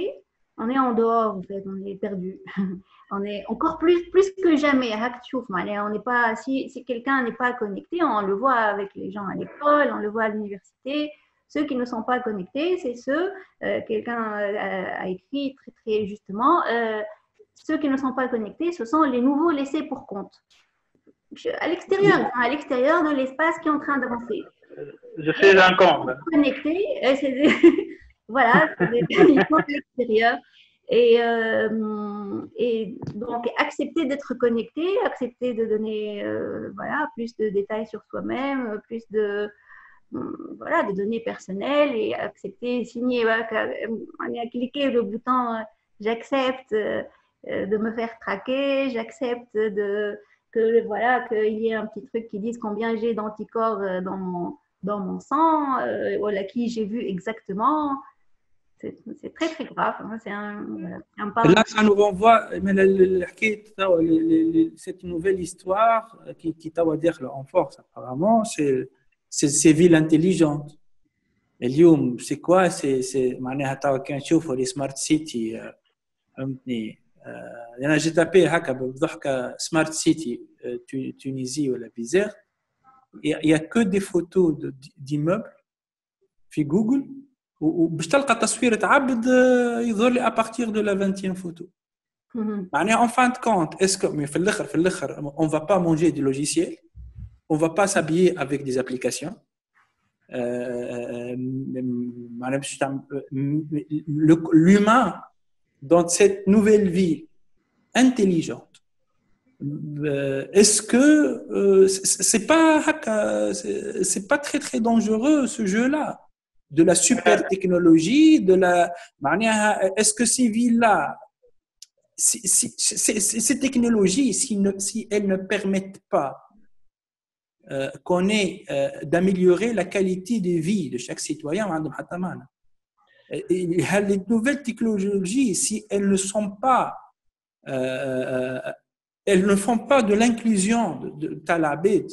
on est en dehors, en fait, on est perdu. On est encore plus que jamais. On n'est pas, si quelqu'un n'est pas connecté, on le voit avec les gens à l'école, on le voit à l'université. Ceux qui ne sont pas connectés, c'est ceux, quelqu'un a écrit très, très justement, ceux qui ne sont pas connectés, ce sont les nouveaux laissés pour compte. À l'extérieur de l'espace qui est en train d'avancer. Je suis un con. Connectés, voilà, ils sont à l'extérieur. Et donc, accepter d'être connecté, accepter de donner voilà, plus de détails sur soi-même, plus de données personnelles et accepter, signer, cliquer le bouton j'accepte de me faire traquer, j'accepte qu'il y ait un petit truc qui dise combien j'ai d'anticorps dans mon sang, voilà, qui j'ai vu exactement. C'est très très grave. C'est un pas. Là, ça nous renvoie cette nouvelle histoire qui t'a dire en force apparemment, c'est ces villes intelligentes. اليوم c'est quoi c'est معناها توا كان نشوفوا les smart city فهمتني انا جيت تابي هكا بضحكه smart city Tunisie ولا Bizerte il y a que des photos d'immeubles في جوجل وباش تلقى تصوير عبد يظهر لي à partir de la 20e photo. معناها en fin de compte est-ce que mais في الاخر on va pas manger du logiciel, on va pas s'habiller avec des applications. L'humain dans cette nouvelle vie intelligente, est-ce que c'est pas très très dangereux ce jeu-là de la super technologie, est-ce que ces villes-là, ces technologies, si elles ne permettent pas qu'on ait d'améliorer la qualité de vie de chaque citoyen, les nouvelles technologies, si elles ne sont pas elles ne font pas de l'inclusion de talabed,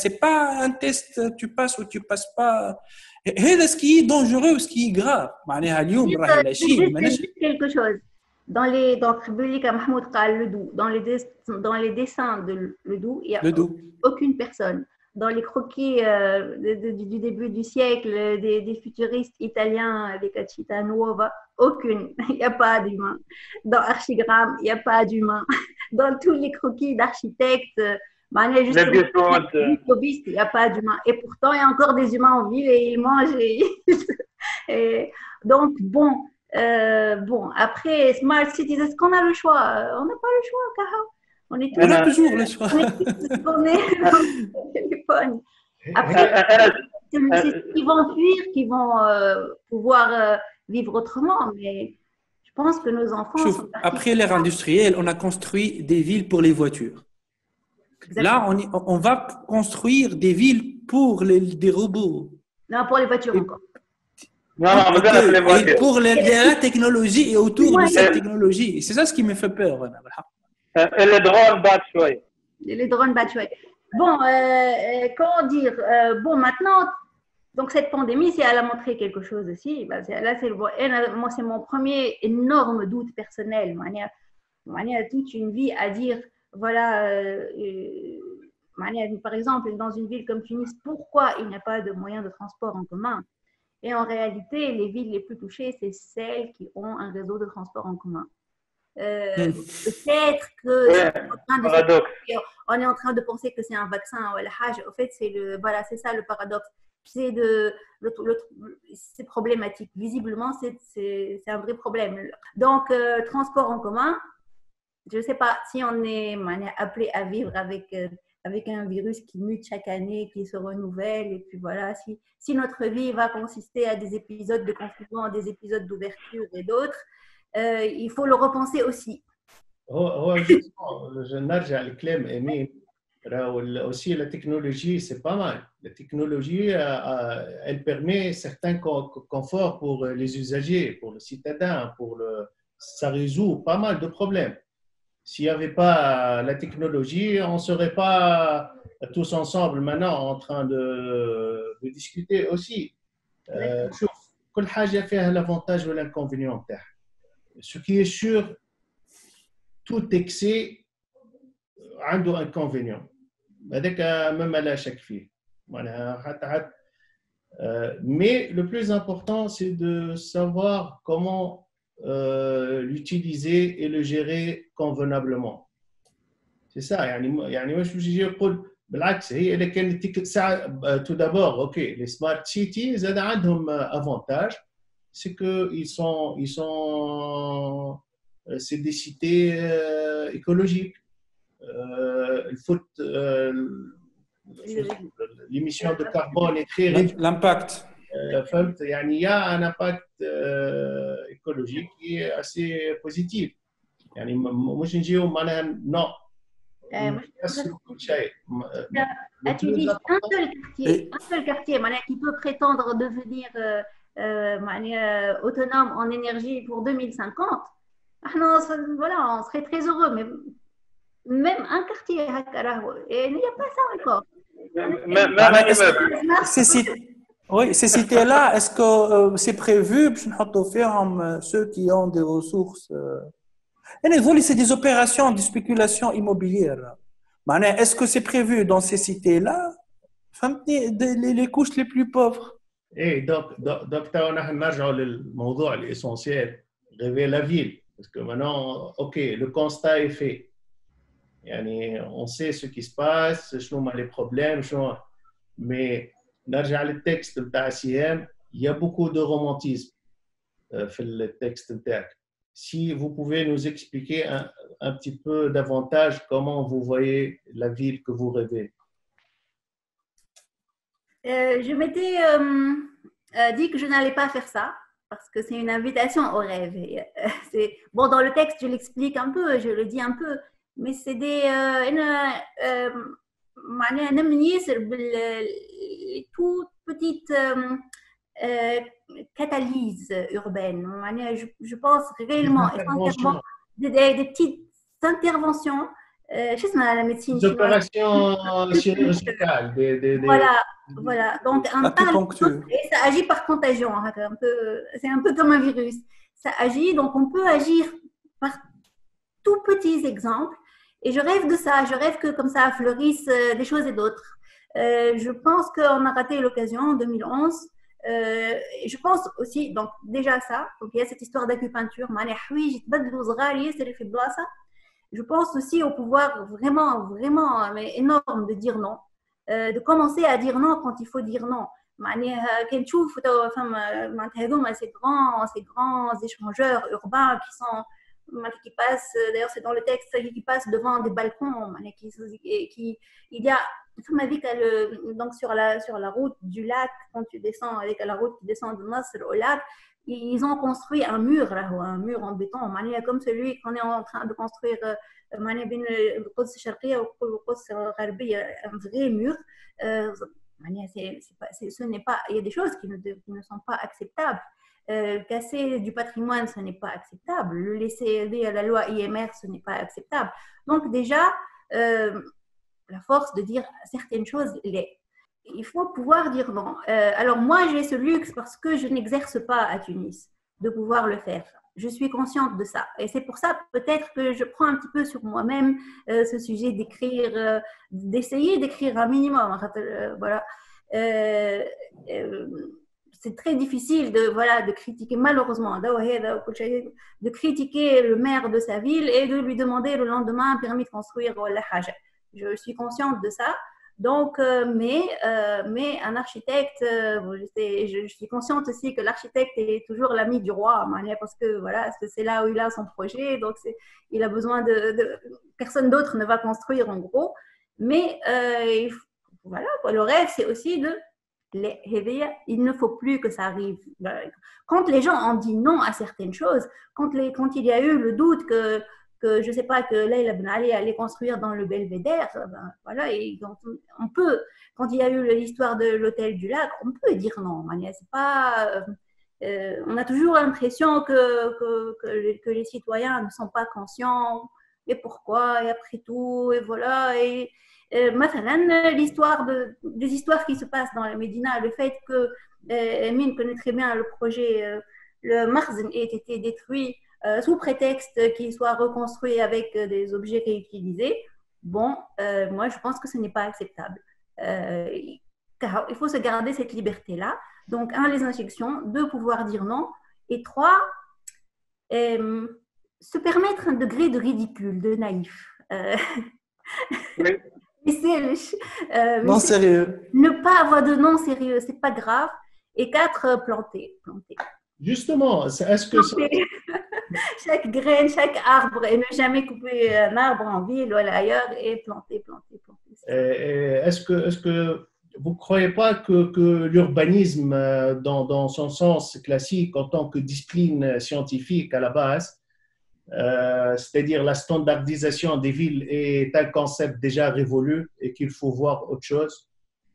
c'est pas un test tu passes ou tu passes pas. C'est ce qui est dangereux ou ce qui est grave. Quelque chose. Dans les dessins de Ledoux, il n'y a aucune personne. Dans les croquis du début du siècle, des futuristes italiens, des Cacita Nuova, aucune. Il n'y a pas d'humain. Dans Archigramme, il n'y a pas d'humain. Dans tous les croquis d'architectes, il n'y a pas d'humain. Et pourtant, il y a encore des humains en ville et ils mangent. Donc, bon, après, Smart Cities, est-ce qu'on a le choix? On n'a pas le choix, Kaha. On a toujours le choix. On est dans le téléphone. Après, c'est qu'ils vont fuir, qu'ils vont pouvoir vivre autrement, mais je pense que nos enfants... Après l'ère industrielle, on a construit des villes pour les voitures. Exactement. Là, on va construire des villes pour des robots. Non, pour les voitures encore. Non, les voitures. Et pour la technologie et autour de cette technologie. C'est ça ce qui me fait peur. Et les drones battent chouette. Les drones battent chouette. Bon, comment dire bon, maintenant, donc cette pandémie, si elle a montré quelque chose aussi, là, moi, c'est mon premier énorme doute personnel. Toute une vie à dire, voilà, par exemple, dans une ville comme Tunis, pourquoi il n'y a pas de moyens de transport en commun? Et en réalité, les villes les plus touchées, c'est celles qui ont un réseau de transport en commun. Peut-être que on est en train de penser que c'est un vaccin ou la hajj. Au fait, c'est ça le paradoxe. C'est problématique. Visiblement, c'est un vrai problème. Donc, transport en commun, je ne sais pas si on est appelé à vivre avec un virus qui mute chaque année, qui se renouvelle, et puis voilà, si notre vie va consister à des épisodes de confinement, des épisodes d'ouverture et d'autres, il faut le repenser aussi. Je نرجع لكلام أمين. Aussi la technologie, c'est pas mal. La technologie, elle permet certains conforts pour les usagers, pour le citadin, ça résout pas mal de problèmes. S'il n'y avait pas la technologie, on ne serait pas tous ensemble maintenant en train de discuter aussi. كل حاجة فيها l'avantage ou l'inconvénient بتاعها. Ce qui est sûr, tout excès عنده inconvénient. هذاك مما لا شك فيه. معناها حتى Mais le plus important, c'est de savoir comment l'utiliser et le gérer convenablement. C'est ça. يعني واش يجي يقول بالعكس هي اللي كانت ديك الساعه tout d'abord OK les smart cities هذا عندهم avantage c'est que ils sont c'est des cités écologiques. Le foot l'émission de carbone est très réduite. L'impact. فهمت يعني il y a un impact écologique qui est assez positif. يعني مش نجيو معناها non. كل شيء. Tu dis un seul quartier qui peut prétendre devenir autonome en énergie pour 2050. Voilà, on serait très heureux, mais même un quartier, et il n'y a pas ça encore. Oui, ces cités-là, est-ce que c'est prévu pour ceux qui ont des ressources c'est des opérations de spéculation immobilière. Est-ce que c'est prévu dans ces cités-là les couches les plus pauvres? Et donc, on a l'essentiel, rêver la ville. Parce que maintenant, OK, le constat est fait. On sait ce qui se passe, les problèmes, mais نرجع للتكست بتاع سيام il y a beaucoup de romantisme في التكست بتاعك. Si vous pouvez nous expliquer un petit peu davantage comment vous voyez la ville que vous rêvez. Je m'étais dit que je n'allais pas faire ça parce que c'est une invitation au rêve. Bon, dans le texte, je l'explique un peu, je le dis un peu, mais c'est des toutes petites catalyse urbaine. Je pense réellement essentiellement des petites interventions. Je sais pas la médecine. Des opérations chirurgicales. Voilà. Donc et ça agit par contagion. C'est un peu comme un virus. Ça agit, donc on peut agir par tout petits exemples. Et je rêve de ça. Je rêve que comme ça fleurissent des choses et d'autres. Je pense qu'on a raté l'occasion en 2011. Je pense aussi, donc déjà ça, donc il y a cette histoire d'acupuncture, je pense aussi au pouvoir vraiment énorme de dire non, de commencer à dire non quand il faut dire non. Ces grands échangeurs urbains qui passent, d'ailleurs c'est dans le texte, qui passent devant des balcons, il y a donc sur la route du lac, quand tu descends avec la route qui descend de Nasr au lac, ils ont construit un mur en béton, comme celui qu'on est en train de construire un vrai mur. Ce n'est pas, il y a des choses qui ne sont pas acceptables. Casser du patrimoine, ce n'est pas acceptable. Le laisser aller à la loi IMR, ce n'est pas acceptable. Donc déjà, la force de dire certaines choses, il faut pouvoir dire non. Alors moi, j'ai ce luxe parce que je n'exerce pas à Tunis de pouvoir le faire. Je suis consciente de ça. Et c'est pour ça peut-être que je prends un petit peu sur moi-même ce sujet d'écrire, d'essayer d'écrire un minimum. Voilà. C'est très difficile de critiquer, malheureusement, de critiquer le maire de sa ville et de lui demander le lendemain un permis de construire la haja. Je suis consciente de ça. Donc, mais un architecte, je suis consciente aussi que l'architecte est toujours l'ami du roi, parce que voilà, c'est là où il a son projet, donc il a besoin personne d'autre ne va construire en gros. Mais voilà, le rêve, c'est aussi il ne faut plus que ça arrive. Quand les gens ont dit non à certaines choses, quand il y a eu le doute que je sais pas, que Leïla Ben Ali allait construire dans le Belvédère, voilà, et donc on peut, quand il y a eu l'histoire de l'hôtel du lac, on peut dire non. C'est pas, on a toujours l'impression que les citoyens ne sont pas conscients. Et pourquoi? Et après tout, et voilà. Et des histoires qui se passent dans la Médina, le fait que Mine connaît très bien le projet, le Makhzen ait été détruit sous prétexte qu'il soit reconstruit avec des objets réutilisés. Bon, moi je pense que ce n'est pas acceptable. il faut se garder cette liberté-là. Donc, un, les injections, deux, pouvoir dire non, et trois, se permettre un degré de ridicule, de naïf. Oui. Non sérieux. Ne pas avoir de non sérieux, c'est pas grave. Et quatre, planter. Justement, est-ce que chaque graine, chaque arbre, et ne jamais couper un arbre en ville ou ailleurs, et planter. Est-ce que vous ne croyez pas que l'urbanisme, dans son sens classique, en tant que discipline scientifique à la base, c'est-à-dire la standardisation des villes, est un concept déjà révolu et qu'il faut voir autre chose?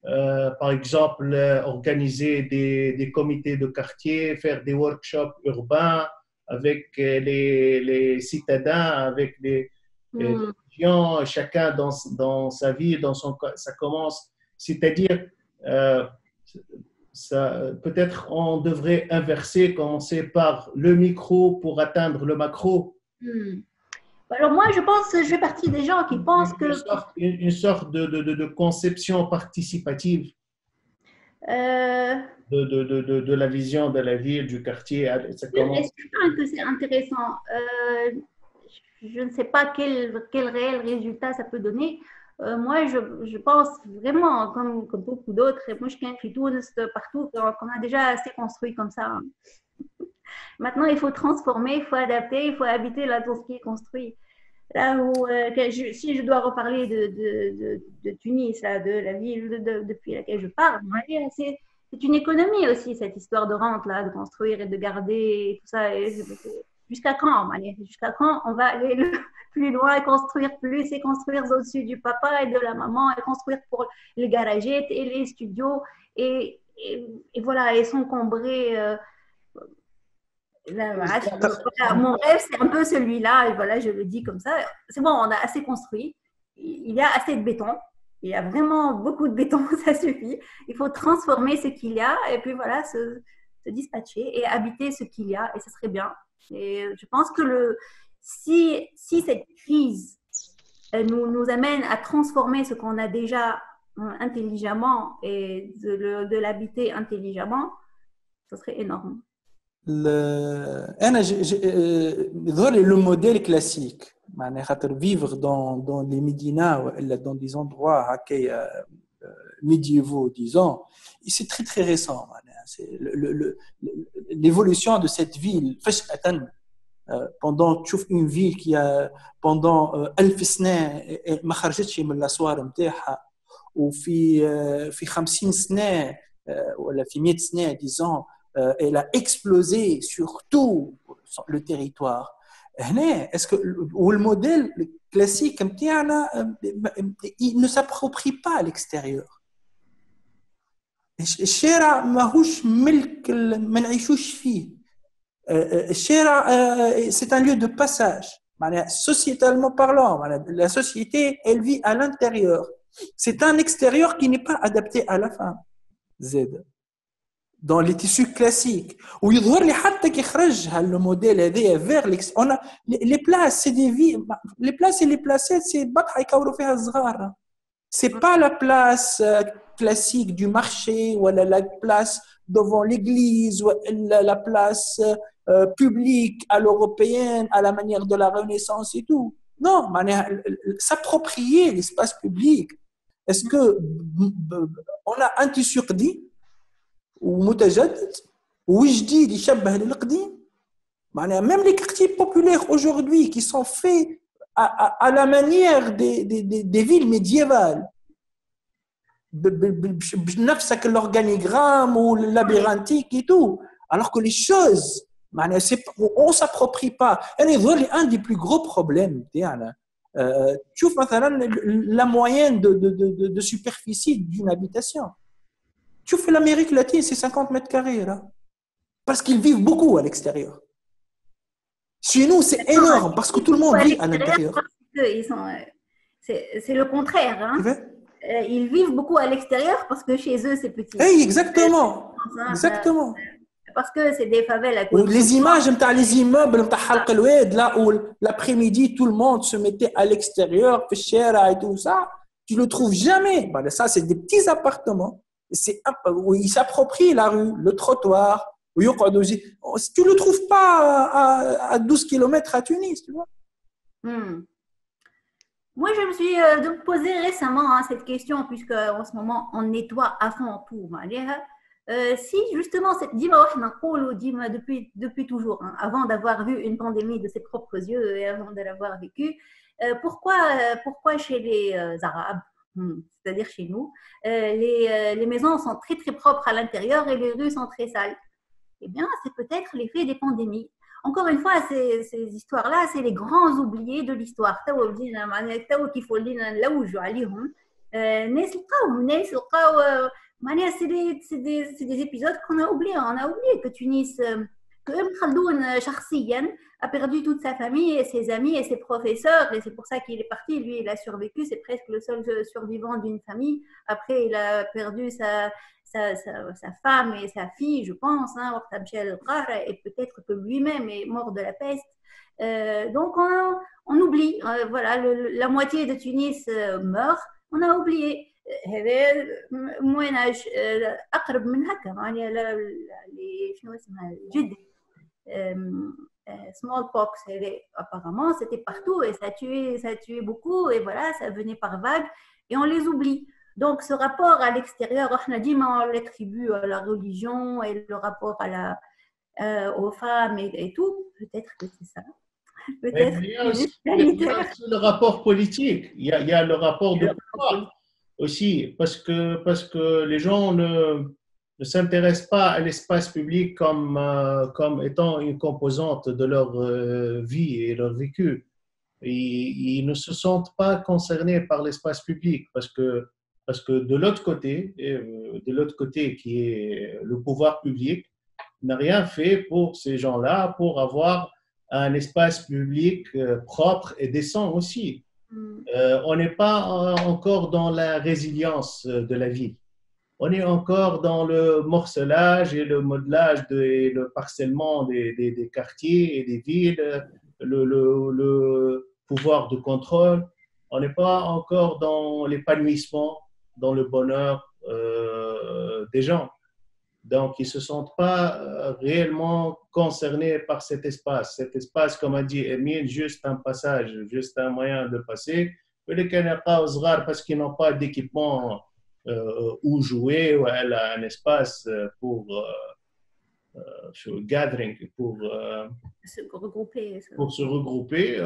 Par exemple, organiser des comités de quartier, faire des workshops urbains avec les citadins, avec les étudiants, chacun dans sa vie, ça commence. C'est-à-dire, peut-être on devrait inverser, commencer par le micro pour atteindre le macro. Alors moi, je fais partie des gens qui pensent que… Une sorte de conception participative de la vision de la ville, du quartier. Ça commence… que c'est intéressant. Je ne sais pas quel réel résultat ça peut donner. Moi, je pense vraiment, comme beaucoup d'autres, et moi je suis partout, qu'on a déjà assez construit comme ça. Maintenant, il faut transformer, il faut adapter, il faut habiter là dans ce qui est construit. Là où, si je dois reparler de Tunis, là, de la ville depuis laquelle je parle, c'est une économie aussi, cette histoire de rente, là, de construire et de garder, tout ça. Jusqu'à quand on va aller plus loin et construire plus et construire au-dessus du papa et de la maman et construire pour les garagettes et les studios et voilà, et s'encombrer. Mon rêve, c'est un peu celui-là, et voilà, je le dis comme ça. C'est bon, on a assez construit, il y a assez de béton, il y a vraiment beaucoup de béton, ça suffit. Il faut transformer ce qu'il y a, et puis voilà, se dispatcher et habiter ce qu'il y a, et ce serait bien. Et je pense que si cette crise nous amène à transformer ce qu'on a déjà intelligemment et de l'habiter intelligemment, ce serait énorme. Le modèle classique, vivre dans les médinas ou dans des endroits médiévaux, disons, c'est très très récent. C'est l'évolution de cette ville. Pendant une ville qui a pendant 1000 سنة ما خرجتش من الأسوار نتاعها وفي 50 سنة ولا في 100 سنة disons elle a explosé sur tout le territoire. Est-ce que le modèle classique il ne s'approprie pas à l'extérieur. الشارع ماهوش ملك ما نعيشوش فيه. الشارع c'est un lieu de passage. Sociétalement parlant, la société elle vit à l'intérieur. C'est un extérieur qui n'est pas adapté à la femme. Z. Dans les tissus classiques où il voit les حتى كي خرج le modèle هذا vers on a les places c'est des villes les places et les placettes c'est بطحه يكوروا فيها الصغار. C'est pas la place classique du marché ou la place devant l'église ou la place publique à l'européenne à la manière de la Renaissance et tout. Non, s'approprier l'espace public. Est-ce que on a un tissu قديم ومتجدد وجديد يشبه للقديم؟ même les quartiers populaires aujourd'hui qui sont faits à la manière des villes médiévales, بنفسك l'organigramme ou le labyrinthique et tout, alors que les choses on s'approprie pas. Un des plus gros problèmes tu vois la moyenne de superficie d'une habitation. Tu fais l'Amérique latine, c'est 50 mètres carrés là, parce qu'ils vivent beaucoup à l'extérieur. Chez nous, c'est énorme parce que tout le monde vit à l'intérieur. C'est le contraire. Hein. Ils vivent beaucoup à l'extérieur parce que chez eux, c'est petit. Hey, exactement. Exactement. Parce que c'est des favelles. Les images, les immeubles, là où l'après-midi, tout le monde se mettait à l'extérieur, et tout ça, tu ne le trouves jamais. Ça, c'est des petits appartements. où ils s'approprient la rue, le trottoir. Où tu ne le trouves pas à 12 km à Tunis, tu vois. Moi, je me suis donc posé récemment cette question, puisque en ce moment, on nettoie à fond tout. Si justement, depuis toujours, avant d'avoir vu une pandémie de ses propres yeux et avant de l'avoir vécu, pourquoi chez les Arabes, c'est-à-dire chez nous, les maisons sont très très propres à l'intérieur et les rues sont très sales? Eh bien, c'est peut-être l'effet des pandémies. Encore une fois, ces histoires-là, c'est les grands oubliés de l'histoire. C'est des épisodes qu'on a oubliés. On a oublié que Tunis, que Ibn Khaldoun, شخصياً, a perdu toute sa famille et ses amis et ses professeurs. Et c'est pour ça qu'il est parti. Lui, il a survécu. C'est presque le seul survivant d'une famille. Après, il a perdu sa femme et sa fille, je pense, et peut-être que lui-même est mort de la peste. Donc, on oublie. Voilà, la moitié de Tunis meurt. On a oublié. Moyen Âge أقرب من هكا يعني شنو اسمها الجد smallpox apparemment c'était partout et ça tuait beaucoup et voilà ça venait par vagues et on les oublie. Donc ce rapport à l'extérieur on a dit mais on l'attribue à la religion et le rapport aux femmes et tout, peut-être que c'est ça. Peut-être il y a aussi le rapport politique, il y a le rapport de pouvoir aussi, parce que les gens ne s'intéressent pas à l'espace public comme étant une composante de leur vie et leur vécu. Ils ne se sentent pas concernés par l'espace public parce que de l'autre côté qui est le pouvoir public, n'a rien fait pour ces gens-là pour avoir un espace public propre et décent aussi. On n'est pas encore dans la résilience de la ville. On est encore dans le morcelage et le modelage et le parcellement des quartiers et des villes, le pouvoir de contrôle. On n'est pas encore dans l'épanouissement, dans le bonheur des gens. Donc, ils ne se sentent pas réellement concernés par cet espace. Cet espace, comme a dit Emile, juste un passage, juste un moyen de passer. Parce qu'ils n'ont pas d'équipement où jouer, ou un espace pour gathering, pour se regrouper.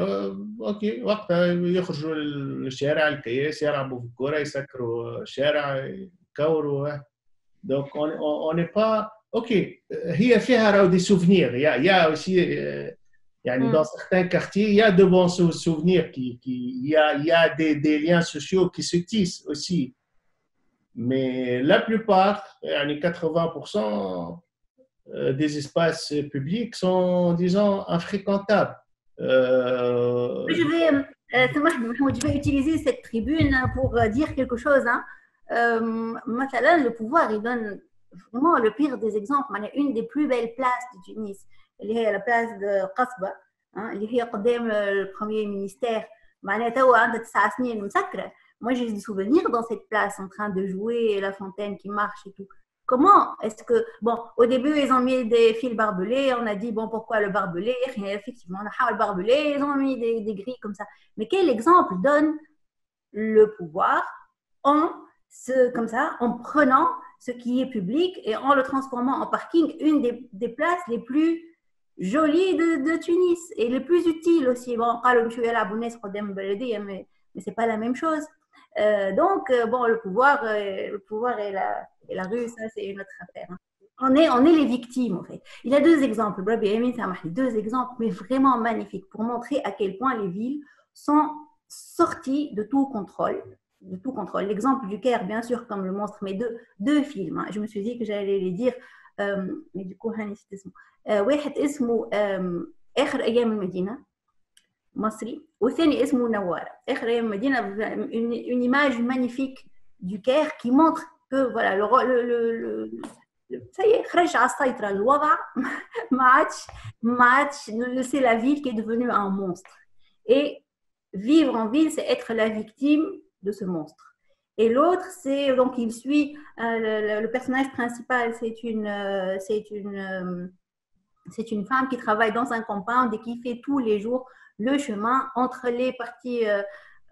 OK. وقتها يخرجوا للشارع الكياس يلعبوا في الكرة يسكروا الشارع يكوروا. Donc, on n'est pas... OK, il y a des souvenirs. Il y a aussi, dans certains quartiers, il y a de bons souvenirs. Il y a des liens sociaux qui se tissent aussi. Mais la plupart, 80% des espaces publics sont, disons, infréquentables. Je vais utiliser cette tribune pour dire quelque chose. Le pouvoir, il donne vraiment le pire des exemples. Une des plus belles places de Tunis, elle est la place de Qasba, اللي هي قدام le premier ministère. Moi, j'ai des souvenirs dans cette place en train de jouer, la fontaine qui marche et tout. Comment est-ce que... Bon, au début, ils ont mis des fils barbelés. On a dit, bon, pourquoi le barbelé? Effectivement, on a le barbelé. Ils ont mis des grilles comme ça. Mais quel exemple donne le pouvoir comme ça, en prenant ce qui est public et en le transformant en parking, une des places les plus jolies de Tunis et les plus utiles aussi. Bon, mais c'est pas la même chose. Donc, bon, le pouvoir et la rue, ça, c'est une autre affaire. On est les victimes, en fait. Il y a deux exemples, deux exemples, mais vraiment magnifiques pour montrer à quel point les villes sont sorties de tout contrôle. L'exemple du Caire, bien sûr, comme le montre mes deux films. Je me suis dit que j'allais les dire, mais du coup, واحد اسمه آخر أيام المدينة مصري والثاني اسمه نوارة. آخر أيام المدينة, une image magnifique du Caire qui montre que voilà, ça y est, خرج على السيطرة الوضع ما عادش c'est la ville qui est devenue un monstre. Et vivre en ville, c'est être la victime de ce monstre. Et l'autre, c'est donc il suit le personnage principal, c'est une femme qui travaille dans un compound et qui fait tous les jours le chemin entre les parties,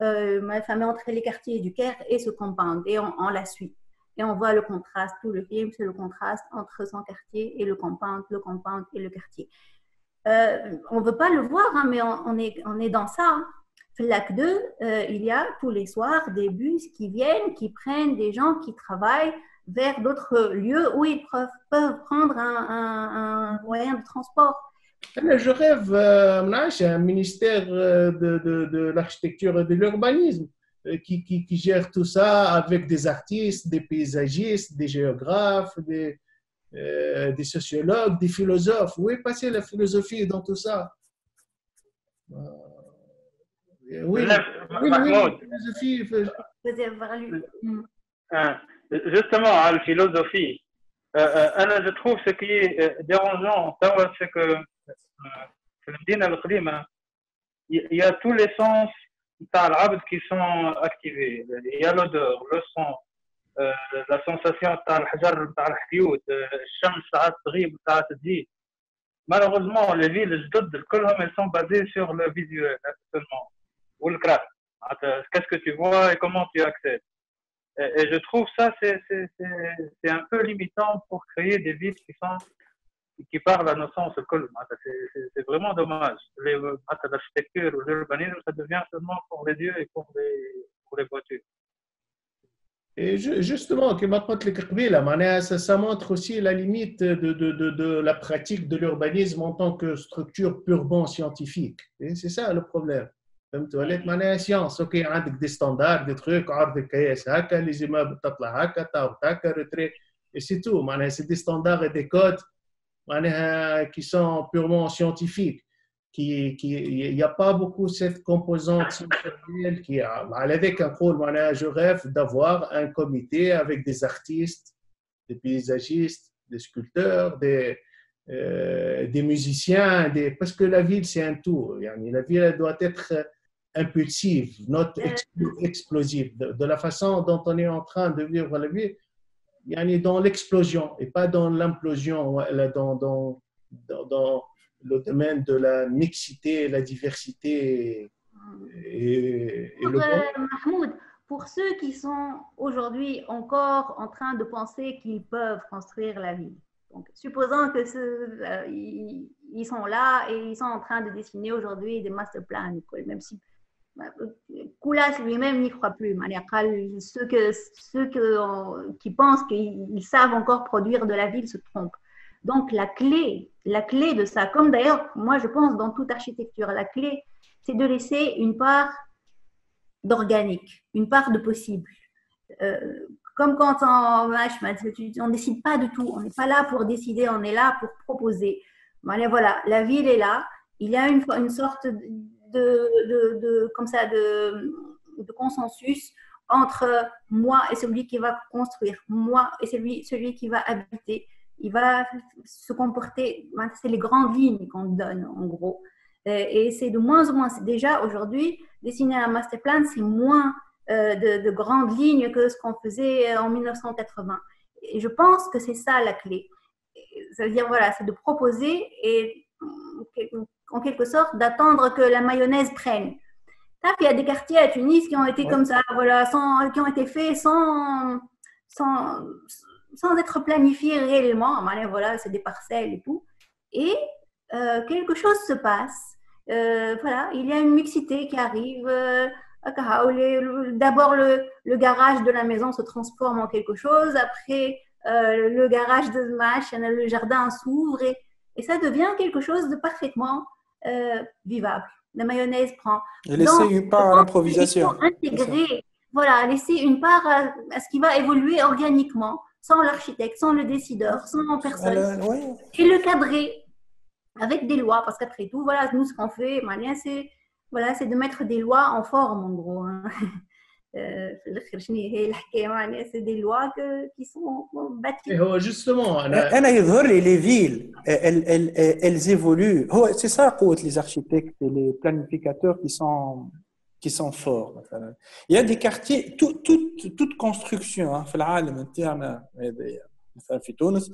entre les quartiers du Caire et ce compound. Et on la suit. Et on voit le contraste. Tout le film, c'est le contraste entre son quartier et le compound et le quartier. On ne veut pas le voir, hein, mais on est dans ça. Hein. Lac 2, il y a tous les soirs des bus qui viennent, qui prennent des gens qui travaillent vers d'autres lieux où ils peuvent prendre un moyen de transport. Je rêve un ministère de l'architecture et de l'urbanisme qui gère tout ça avec des artistes, des paysagistes, des géographes, des sociologues, des philosophes. Où est passée la philosophie dans tout ça? Oui, Mahmoud. philosophie. Justement, à la philosophie, je trouve ce qui est dérangeant, c'est que il y a tous les sens qui sont activés. Il y a l'odeur, le son, la sensation malheureusement, les villes elles sont basées sur le visuel seulement, ou le graphe. Qu'est-ce que tu vois et comment tu accèdes. Et je trouve ça, c'est un peu limitant pour créer des villes qui parlent à nos sens. C'est vraiment dommage. L'architecture ou l'urbanisme, ça devient seulement pour les yeux et pour les voitures. Et justement, ça montre aussi la limite de la pratique de l'urbanisme en tant que structure purement scientifique. Et c'est ça le problème. معناها science, ok, عندك des standards, des trucs, عرض قياس هكا, les immeubles تطلع هكا, طاو هكا, retrait, et c'est tout. معناها c'est des standards et des codes معناها qui sont purement scientifiques. Il n'y a pas beaucoup cette composante sensorielle qui avec un rôle, je rêve d'avoir un comité avec des artistes, des paysagistes, des sculpteurs, des musiciens, parce que la ville c'est un tout. La ville elle doit être impulsive, not explosive, de la façon dont on est en train de vivre la vie, dans l'explosion et pas dans l'implosion, dans le domaine de la mixité, la diversité et le Mahmoud, pour ceux qui sont aujourd'hui encore en train de penser qu'ils peuvent construire la ville, donc supposons que ils sont là et ils sont en train de dessiner aujourd'hui des master plans, même si Koulas lui-même n'y croit plus. Ceux qui pensent qu'ils savent encore produire de la ville se trompent. Donc, la clé de ça, comme d'ailleurs, moi je pense dans toute architecture, la clé, c'est de laisser une part d'organique, une part de possible. Comme quand on ne décide pas de tout, on n'est pas là pour décider, on est là pour proposer. Voilà, la ville est là, il y a une sorte de consensus entre moi et celui qui va construire, moi et celui qui va habiter. Il va se comporter, c'est les grandes lignes qu'on donne en gros. Et c'est de moins en moins, déjà aujourd'hui, dessiner un master plan, c'est moins de grandes lignes que ce qu'on faisait en 1980. Et je pense que c'est ça la clé. Ça veut dire, voilà, c'est de proposer et en quelque sorte d'attendre que la mayonnaise prenne. Il y a des quartiers à Tunis qui ont été comme ça, voilà, qui ont été faits sans être planifiés réellement. Voilà, c'est des parcelles et tout. Et quelque chose se passe. Voilà, il y a une mixité qui arrive. D'abord, le garage de la maison se transforme en quelque chose. Après, le garage de le jardin s'ouvre et ça devient quelque chose de parfaitement vivable. La mayonnaise prend. Et laisser une part à l'improvisation. Intégrer, voilà, laisser une part à ce qui va évoluer organiquement, sans l'architecte, sans le décideur, sans personne. Et le cadrer avec des lois, parce qu'après tout, voilà, nous, ce qu'on fait, c'est de mettre des lois en forme, en gros. Hein. C'est des lois qui sont bâties. Justement, les villes, elles évoluent. C'est ça, les architectes et les planificateurs qui qui sont forts. Il y a des quartiers, toute construction, في العالم نتاعنا مثلا في تونس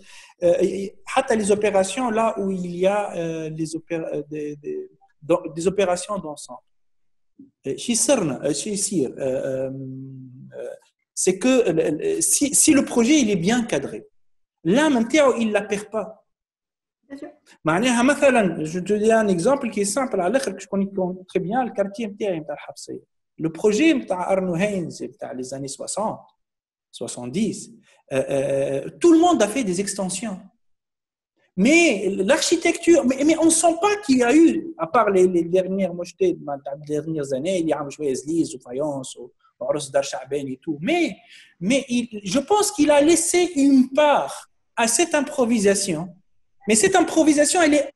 حتى les opérations là où il y a des opérations d'ensemble. C'est que si le projet il est bien cadré, l'âme نتاعو il la perd pas. معناها مثلا je te dis un exemple qui est simple على الاخر que je connais très bien le quartier نتاعي نتاع الحبسيه. Le projet نتاع أرنو هاينز نتاع les années 60 70 tout le monde a fait des extensions. Mais l'architecture, mais on ne sent pas qu'il y a eu, à part les dernières mojetés, les dernières années, il y a eu Zliz ou Fayence ou Ros Dar Chaben et tout. Mais je pense qu'il a laissé une part à cette improvisation. Mais cette improvisation, elle est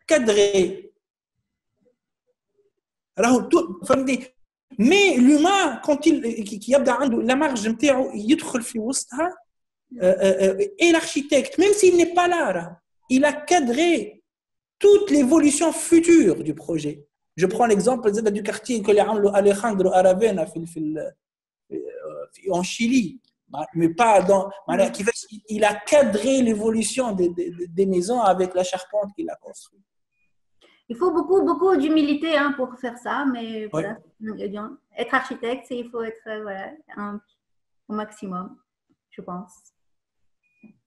cadrée. Mais l'humain, quand il a la marge, et l'architecte, même s'il n'est pas là, il a cadré toute l'évolution future du projet. Je prends l'exemple du quartier que Alejandro Aravena en Chili, mais pas dans. Il a cadré l'évolution des maisons avec la charpente qu'il a construite. Il faut beaucoup d'humilité pour faire ça, mais voilà, être architecte, il faut être au maximum, je pense.